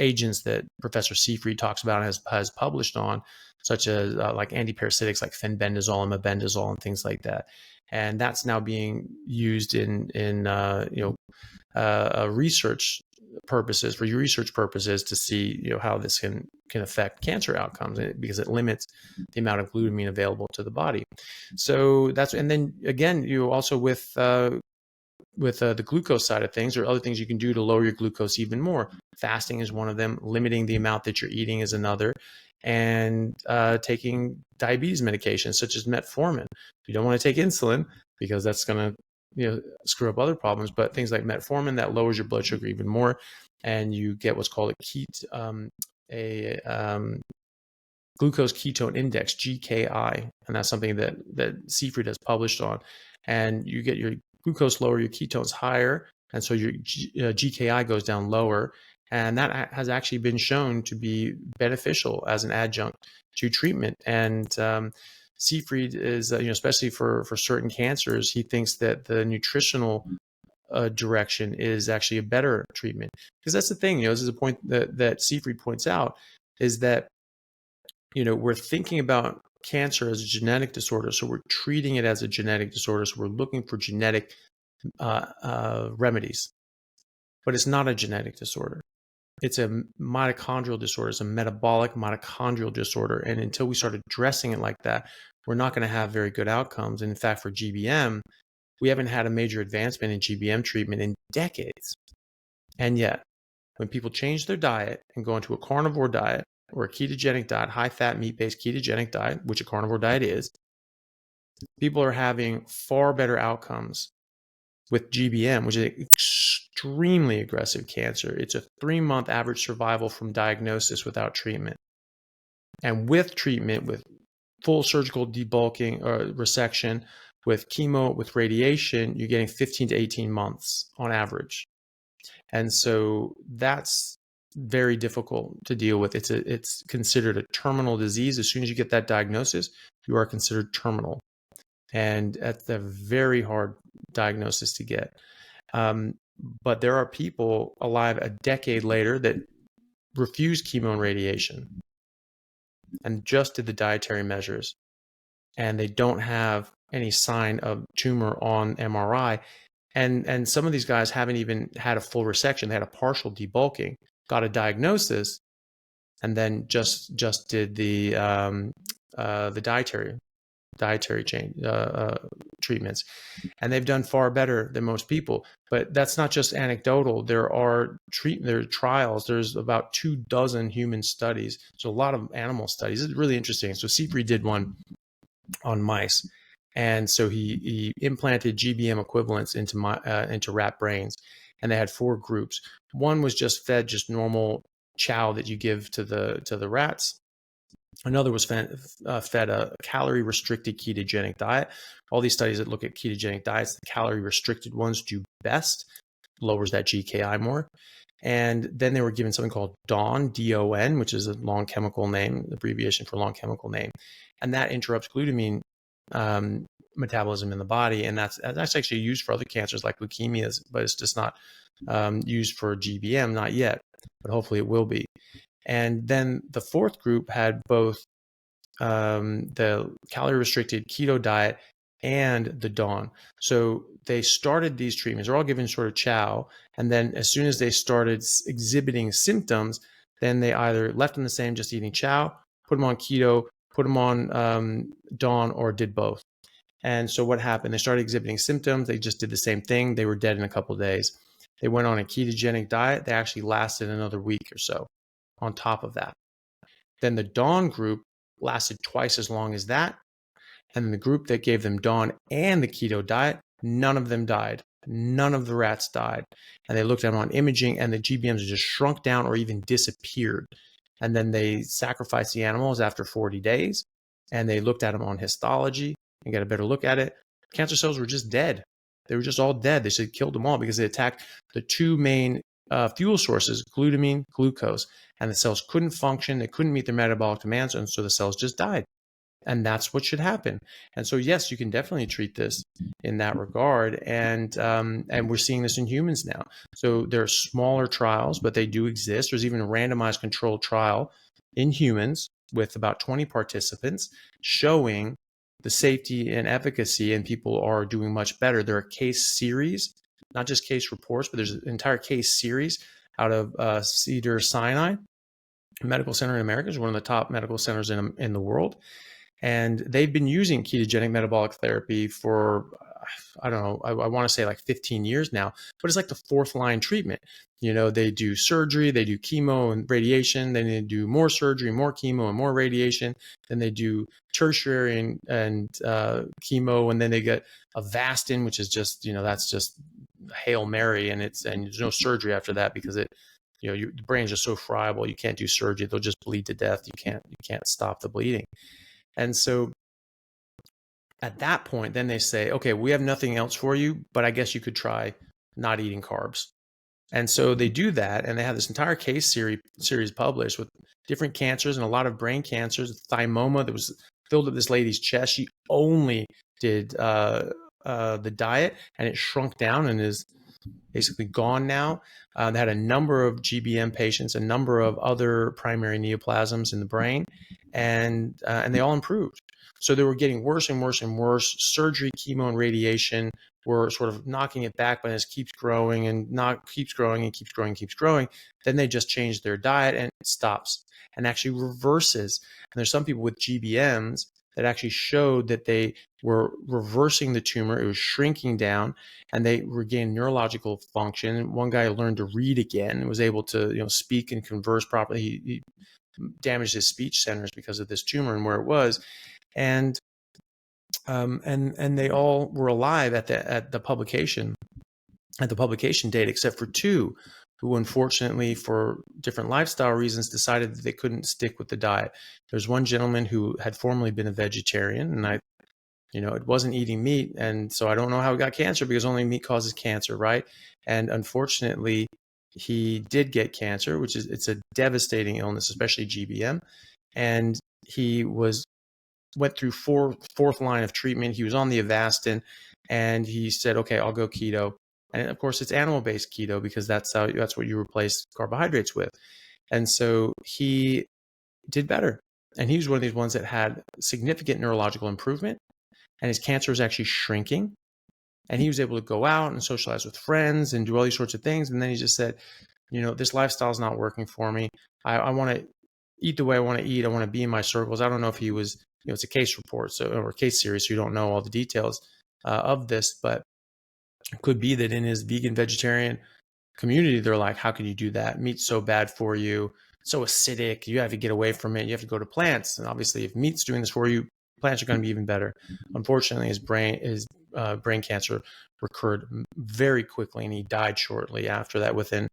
agents that Professor Seyfried talks about and has published on, such as like antiparasitics like fenbendazole and mebendazole and things like that. And that's now being used in research purposes to see how this can affect cancer outcomes, because it limits the amount of glutamine available to the body. So and then again, also with the glucose side of things, or other things you can do to lower your glucose even more. Fasting is one of them. Limiting the amount that you're eating is another. And taking diabetes medications such as metformin. You don't want to take insulin because that's going to screw up other problems. But things like metformin, that lowers your blood sugar even more, and you get what's called glucose ketone index, GKI, and that's something that Seyfried has published on. And you get your glucose lower, your ketones higher, and so your GKI goes down lower, and that has actually been shown to be beneficial as an adjunct to treatment. And Seyfried is, especially for certain cancers, he thinks that the nutritional direction is actually a better treatment, because that's the thing. This is a point that Seyfried points out, is that we're thinking about cancer as a genetic disorder, so we're treating it as a genetic disorder. So we're looking for genetic remedies, but it's not a genetic disorder. It's a mitochondrial disorder. It's a metabolic mitochondrial disorder. And until we start addressing it like that, we're not going to have very good outcomes. And in fact, for GBM, we haven't had a major advancement in GBM treatment in decades. And yet, when people change their diet and go into a carnivore diet or a ketogenic diet, high-fat, meat-based ketogenic diet, which a carnivore diet is, people are having far better outcomes with GBM, which is extremely aggressive cancer. It's a 3-month average survival from diagnosis without treatment. And with treatment, with full surgical debulking or resection, with chemo, with radiation, you're getting 15 to 18 months on average. And so that's very difficult to deal with. It's considered a terminal disease. As soon as you get that diagnosis, you are considered terminal. And that's a very hard diagnosis to get. But there are people alive a decade later that refuse chemo and radiation and just did the dietary measures, and they don't have any sign of tumor on MRI. And some of these guys haven't even had a full resection. They had a partial debulking, got a diagnosis, and then just did the dietary change treatments, and they've done far better than most people. But that's not just anecdotal. There are trials. There's about 24 human studies, so a lot of animal studies. It's really interesting. So Seyfried did one on mice, and so he implanted GBM equivalents into rat brains, and they had 4 groups. One was just fed normal chow that you give to the rats. Another was fed a calorie-restricted ketogenic diet. All these studies that look at ketogenic diets, the calorie-restricted ones do best, lowers that GKI more. And then they were given something called DAWN, D-O-N, which is a long chemical name, abbreviation for long chemical name. And that interrupts glutamine metabolism in the body. And that's actually used for other cancers like leukemias, but it's just not used for GBM, not yet, but hopefully it will be. And then the 4th group had both the calorie-restricted keto diet and the DAWN. So they started these treatments. They're all given sort of chow. And then as soon as they started exhibiting symptoms, then they either left them the same, just eating chow, put them on keto, put them on Dawn, or did both. And so what happened? They started exhibiting symptoms. They just did the same thing. They were dead in a couple of days. They went on a ketogenic diet. They actually lasted another week or so on top of that. Then the Dawn group lasted twice as long as that. And the group that gave them Dawn and the keto diet, none of them died. None of the rats died. And they looked at them on imaging, and the GBMs just shrunk down or even disappeared. And then they sacrificed the animals after 40 days, and they looked at them on histology and got a better look at it. Cancer cells were just dead. They were just all dead. They said killed them all because they attacked the two main fuel sources, glutamine, glucose, and the cells couldn't function. They couldn't meet their metabolic demands, and so the cells just died. And that's what should happen. And so, yes, you can definitely treat this in that regard. And we're seeing this in humans now. So there are smaller trials, but they do exist. There's even a randomized controlled trial in humans with about 20 participants showing the safety and efficacy, and people are doing much better. There are case series, not just case reports, but there's an entire case series out of Cedars-Sinai Medical Center in America. It's one of the top medical centers in the world. And they've been using ketogenic metabolic therapy for, I don't know, I want to say like 15 years now, but it's like the fourth line treatment. You know, they do surgery, they do chemo and radiation, then they do more surgery, more chemo and more radiation. Then they do tertiary and chemo, and then they get Avastin, which is just, you know, that's just Hail Mary, and there's no surgery after that because the brain's just so friable. You can't do surgery; they'll just bleed to death. You can't stop the bleeding. And so at that point, then they say, okay, we have nothing else for you, but I guess you could try not eating carbs. And so they do that, and they have this entire case series published with different cancers and a lot of brain cancers, thymoma that was filled up this lady's chest. She only did the diet, and it shrunk down and is basically gone now. They had a number of GBM patients, a number of other primary neoplasms in the brain, and they all improved. So they were getting worse and worse and worse. Surgery, chemo, and radiation were sort of knocking it back, but as it keeps growing and keeps growing. Then they just changed their diet, and it stops and actually reverses. And there's some people with GBMs that actually showed that they were reversing the tumor. It was shrinking down, and they regained neurological function. One guy learned to read again and was able to, speak and converse properly. He damaged his speech centers because of this tumor and where it was, and they all were alive at the publication date, except for two who unfortunately for different lifestyle reasons decided that they couldn't stick with the diet. There's one gentleman who had formerly been a vegetarian, and it wasn't eating meat. And so I don't know how he got cancer, because only meat causes cancer, right? And unfortunately, he did get cancer, it's a devastating illness, especially GBM. And he went through fourth line of treatment. He was on the Avastin, and he said, okay, I'll go keto. And of course, it's animal-based keto because that's what you replace carbohydrates with. And so he did better. And he was one of these ones that had significant neurological improvement, and his cancer was actually shrinking. And he was able to go out and socialize with friends and do all these sorts of things. And then he just said, this lifestyle is not working for me. I want to eat the way I want to eat. I want to be in my circles. I don't know if he was, it's a case report, or a case series, so you don't know all the details of this, but it could be that in his vegan vegetarian community, they're like, how can you do that? Meat's so bad for you, so acidic. You have to get away from it. You have to go to plants. And obviously, if meat's doing this for you, plants are going to be even better. Unfortunately, his brain cancer recurred very quickly, and he died shortly after that, within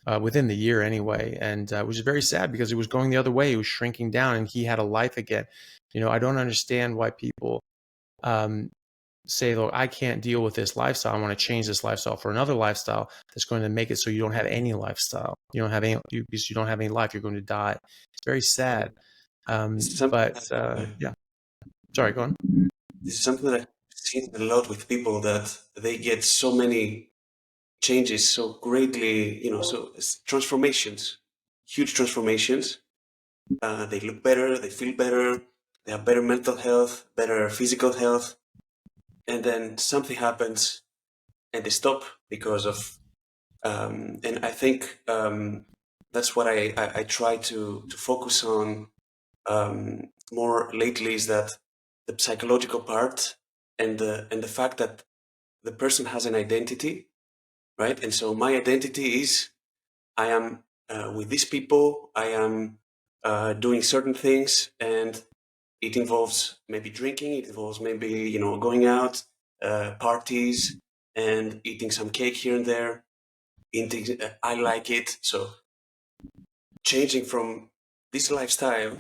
the year anyway. And which is very sad, because it was going the other way. It was shrinking down, and he had a life again. I don't understand why people say, look, I can't deal with this lifestyle. I want to change this lifestyle for another lifestyle that's going to make it so you don't have any lifestyle. You don't have any life. You're going to die. It's very sad. Yeah. Sorry, go on. This is something that I've seen a lot with people, that they get so many changes so greatly, so transformations, huge transformations. They look better, they feel better, they have better mental health, better physical health. And then something happens and they stop because of, and I think that's what I try to focus on more lately, is that the psychological part and the fact that the person has an identity, right? And so my identity is, I am with these people, I am doing certain things, and it involves maybe drinking, it involves maybe, going out, parties, and eating some cake here and there. I like it. So changing from this lifestyle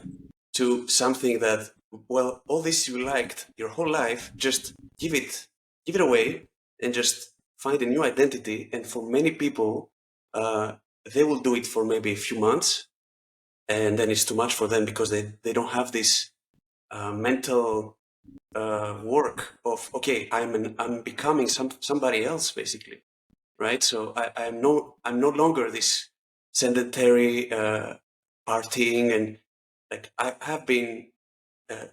to something that, well, all this you liked your whole life, just give it away and just find a new identity. And for many people, they will do it for maybe a few months, and then it's too much for them because they don't have this mental work of, okay, I'm becoming somebody else, basically, right? So I'm no longer this sedentary partying, and like I have been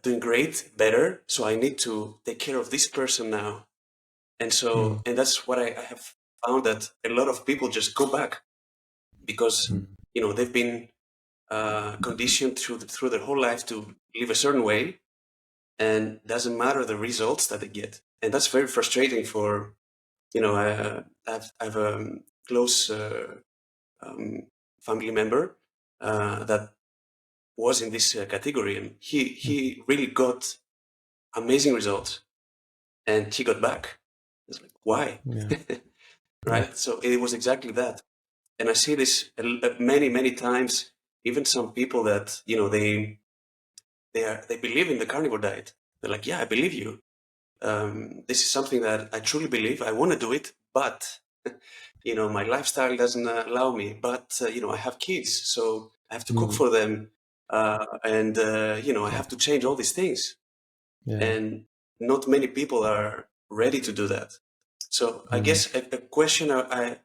doing great, better. So I need to take care of this person now, and so and that's what I have found, that a lot of people just go back because they've been conditioned through their whole life to live a certain way, and doesn't matter the results that they get, and that's very frustrating for I've a close family member that was in this category, and he really got amazing results, and he got back. It's like, why? Yeah. Right? Yeah. So it was exactly that, and I see this many times. Even some people that they believe in the carnivore diet. They're like, yeah, I believe you. This is something that I truly believe. I want to do it, but my lifestyle doesn't allow me. But I have kids, so I have to cook for them, and I have to change all these things. Yeah. And not many people are ready to do that. So I guess a question I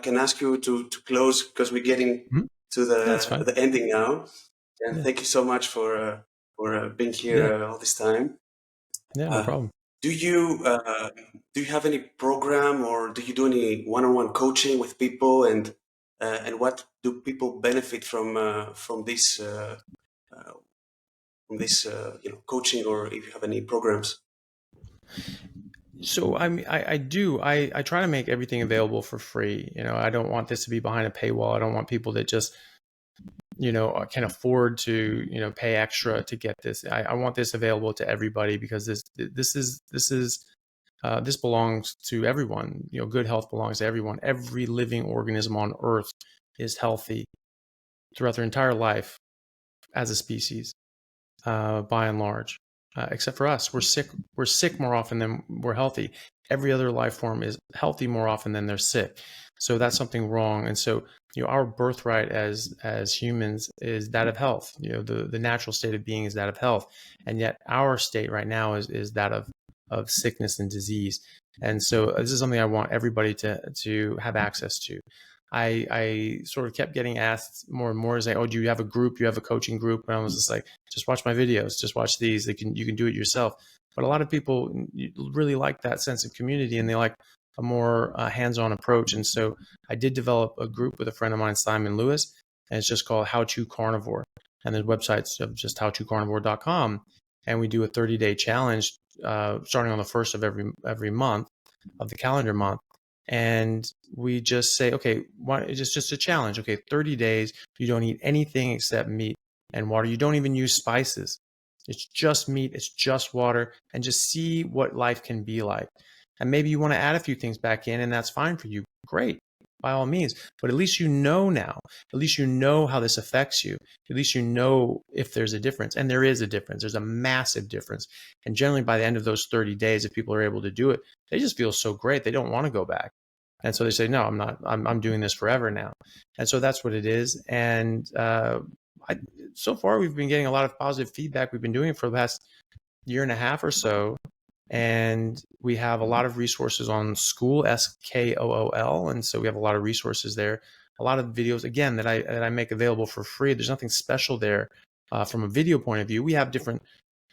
can ask you to close, because we're getting to That's fine. the ending now. And Yeah. thank you so much for being Yeah. here all this time. Yeah, no problem. Do you have any program, or do you do any one-on-one coaching with people, and what do people benefit from this coaching, or if you have any programs? So I do. I try to make everything available for free. I don't want this to be behind a paywall. I don't want people that just, can afford to, pay extra to get this. I want this available to everybody, because this belongs to everyone. Good health belongs to everyone. Every living organism on Earth is healthy throughout their entire life as a species, by and large. Except for us, we're sick. We're sick more often than we're healthy. Every other life form is healthy more often than they're sick. So that's something wrong. And so, our birthright as humans is that of health. The natural state of being is that of health, and yet our state right now is that of sickness and disease. And so this is something I want everybody to have access to. I sort of kept getting asked more and more, like, oh, do you have a group? You have a coaching group? And I was just like, just watch my videos, just watch these. You can do it yourself. But a lot of people really like that sense of community, and they like a more hands-on approach. And so I did develop a group with a friend of mine, Simon Lewis, and it's just called How to Carnivore. And the website's just howtocarnivore.com. And we do a 30-day challenge starting on the first of every month of the calendar month. And we just say, okay, it's just a challenge. Okay, 30 days, you don't eat anything except meat and water. You don't even use spices. It's just meat, it's just water, and just see what life can be like. And maybe you want to add a few things back in, and that's fine for you. Great, by all means. But at least you know now. At least you know how this affects you. At least you know if there's a difference. And there is a difference. There's a massive difference. And generally, by the end of those 30 days, if people are able to do it, they just feel so great. They don't want to go back. And so they say, no, I'm not. I'm doing this forever now. And so that's what it is. And so far, we've been getting a lot of positive feedback. We've been doing it for the past year and a half or so. And we have a lot of resources on School, SKOOL. And so we have a lot of resources there, a lot of videos, again, that I make available for free. There's nothing special there from a video point of view. We have different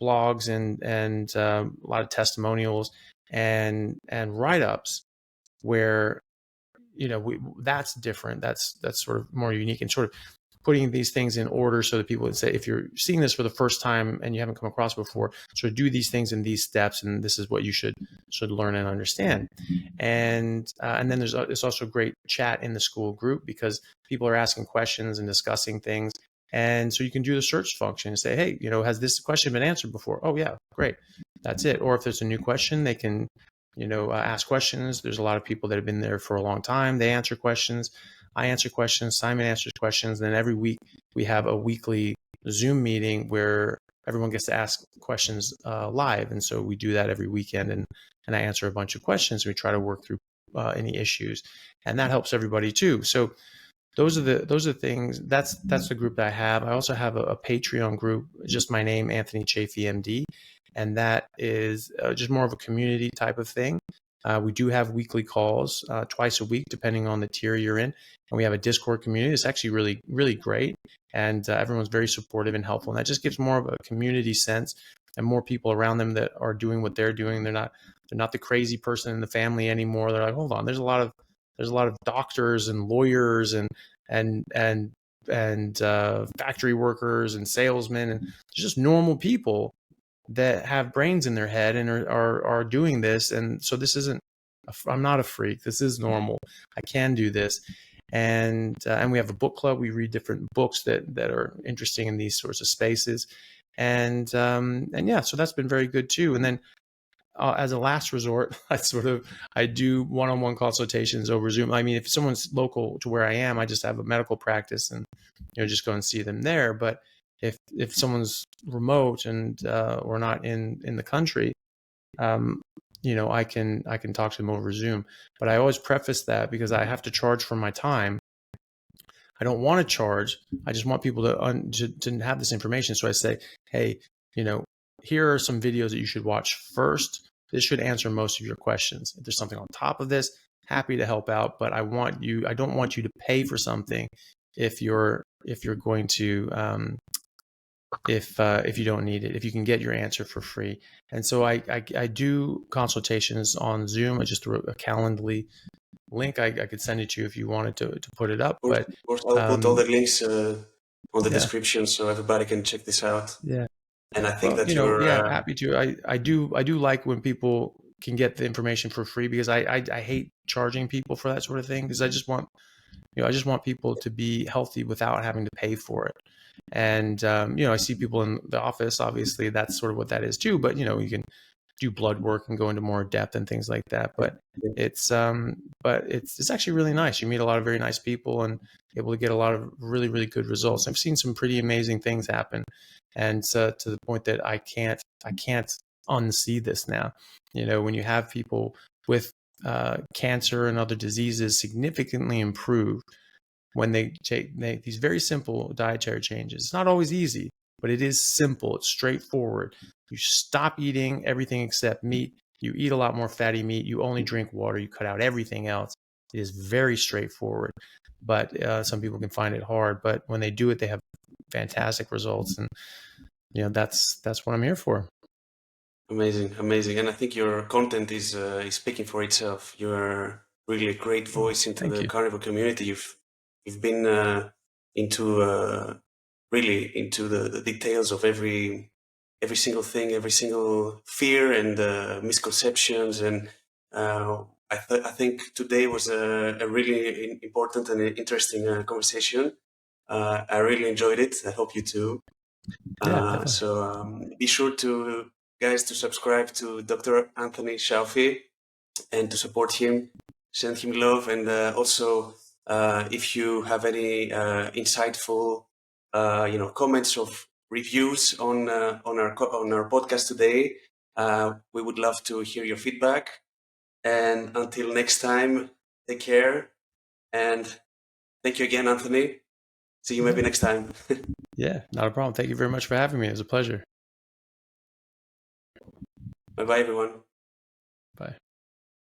blogs and a lot of testimonials and write-ups where that's different. That's sort of more unique, and sort of putting these things in order so that people would say, if you're seeing this for the first time and you haven't come across it before, sort of do these things in these steps, and this is what you should learn and understand. And then there's also great chat in the school group, because people are asking questions and discussing things. And so you can do the search function and say, hey, has this question been answered before? Oh yeah, great. That's it. Or if there's a new question, they can, ask questions. There's a lot of people that have been there for a long time. They answer questions. I answer questions. Simon answers questions. And then every week we have a weekly Zoom meeting where everyone gets to ask questions live. And so we do that every weekend, and I answer a bunch of questions. We try to work through any issues, and that helps everybody too. So those are the things. That's the group that I have. I also have a Patreon group, just my name, Anthony Chaffee, MD, and that is just more of a community type of thing. We do have weekly calls twice a week, depending on the tier you're in, and we have a Discord community. It's actually really, really great, and everyone's very supportive and helpful. And that just gives more of a community sense, and more people around them that are doing what they're doing. They're not the crazy person in the family anymore. They're like, hold on, there's a lot of doctors and lawyers and factory workers and salesmen, and just normal people that have brains in their head and are doing this. And so this isn't, I'm not a freak. This is normal. I can do this. And we have a book club. We read different books that are interesting in these sorts of spaces. And yeah, so that's been very good too. And then as a last resort, I do one-on-one consultations over Zoom. I mean, if someone's local to where I am, I just have a medical practice and, just go and see them there. But if someone's remote and or not in the country, I can talk to them over Zoom. But I always preface that, because I have to charge for my time. I don't want to charge. I just want people to have this information. So I say, hey, here are some videos that you should watch first. This should answer most of your questions. If there's something on top of this, happy to help out. But I don't want you to pay for something if you're going to if you don't need it, if you can get your answer for free. And so I do consultations on Zoom. I just threw a Calendly link. I could send it to you if you wanted to put it up. But of course, I'll put all the links on the yeah. description so everybody can check this out. Yeah. And I think that happy to. I do like when people can get the information for free, because I hate charging people for that sort of thing, because I just want people to be healthy without having to pay for it. And I see people in the office. Obviously, that's sort of what that is too. But you can do blood work and go into more depth and things like that. But it's actually really nice. You meet a lot of very nice people and able to get a lot of really, really good results. I've seen some pretty amazing things happen, and to the point that I can't unsee this now. When you have people with cancer and other diseases significantly improve when they take these very simple dietary changes. It's not always easy, but it is simple. It's straightforward. You stop eating everything except meat. You eat a lot more fatty meat. You only drink water. You cut out everything else. It is very straightforward, but some people can find it hard. But when they do it, they have fantastic results, and that's what I'm here for. Amazing. And I think your content is speaking for itself. You're really a great voice into the carnivore community. You've been into really into the details of every single thing, every single fear and misconceptions. And I think today was a really important and interesting conversation. I really enjoyed it. I hope you too. So be sure to, guys, to subscribe to Dr. Anthony Chaffee and to support him, send him love, and also if you have any insightful, comments or reviews on our podcast today, we would love to hear your feedback. And until next time, take care, and thank you again, Anthony. See you maybe next time. Yeah, not a problem. Thank you very much for having me. It was a pleasure. Bye-bye, everyone. Bye.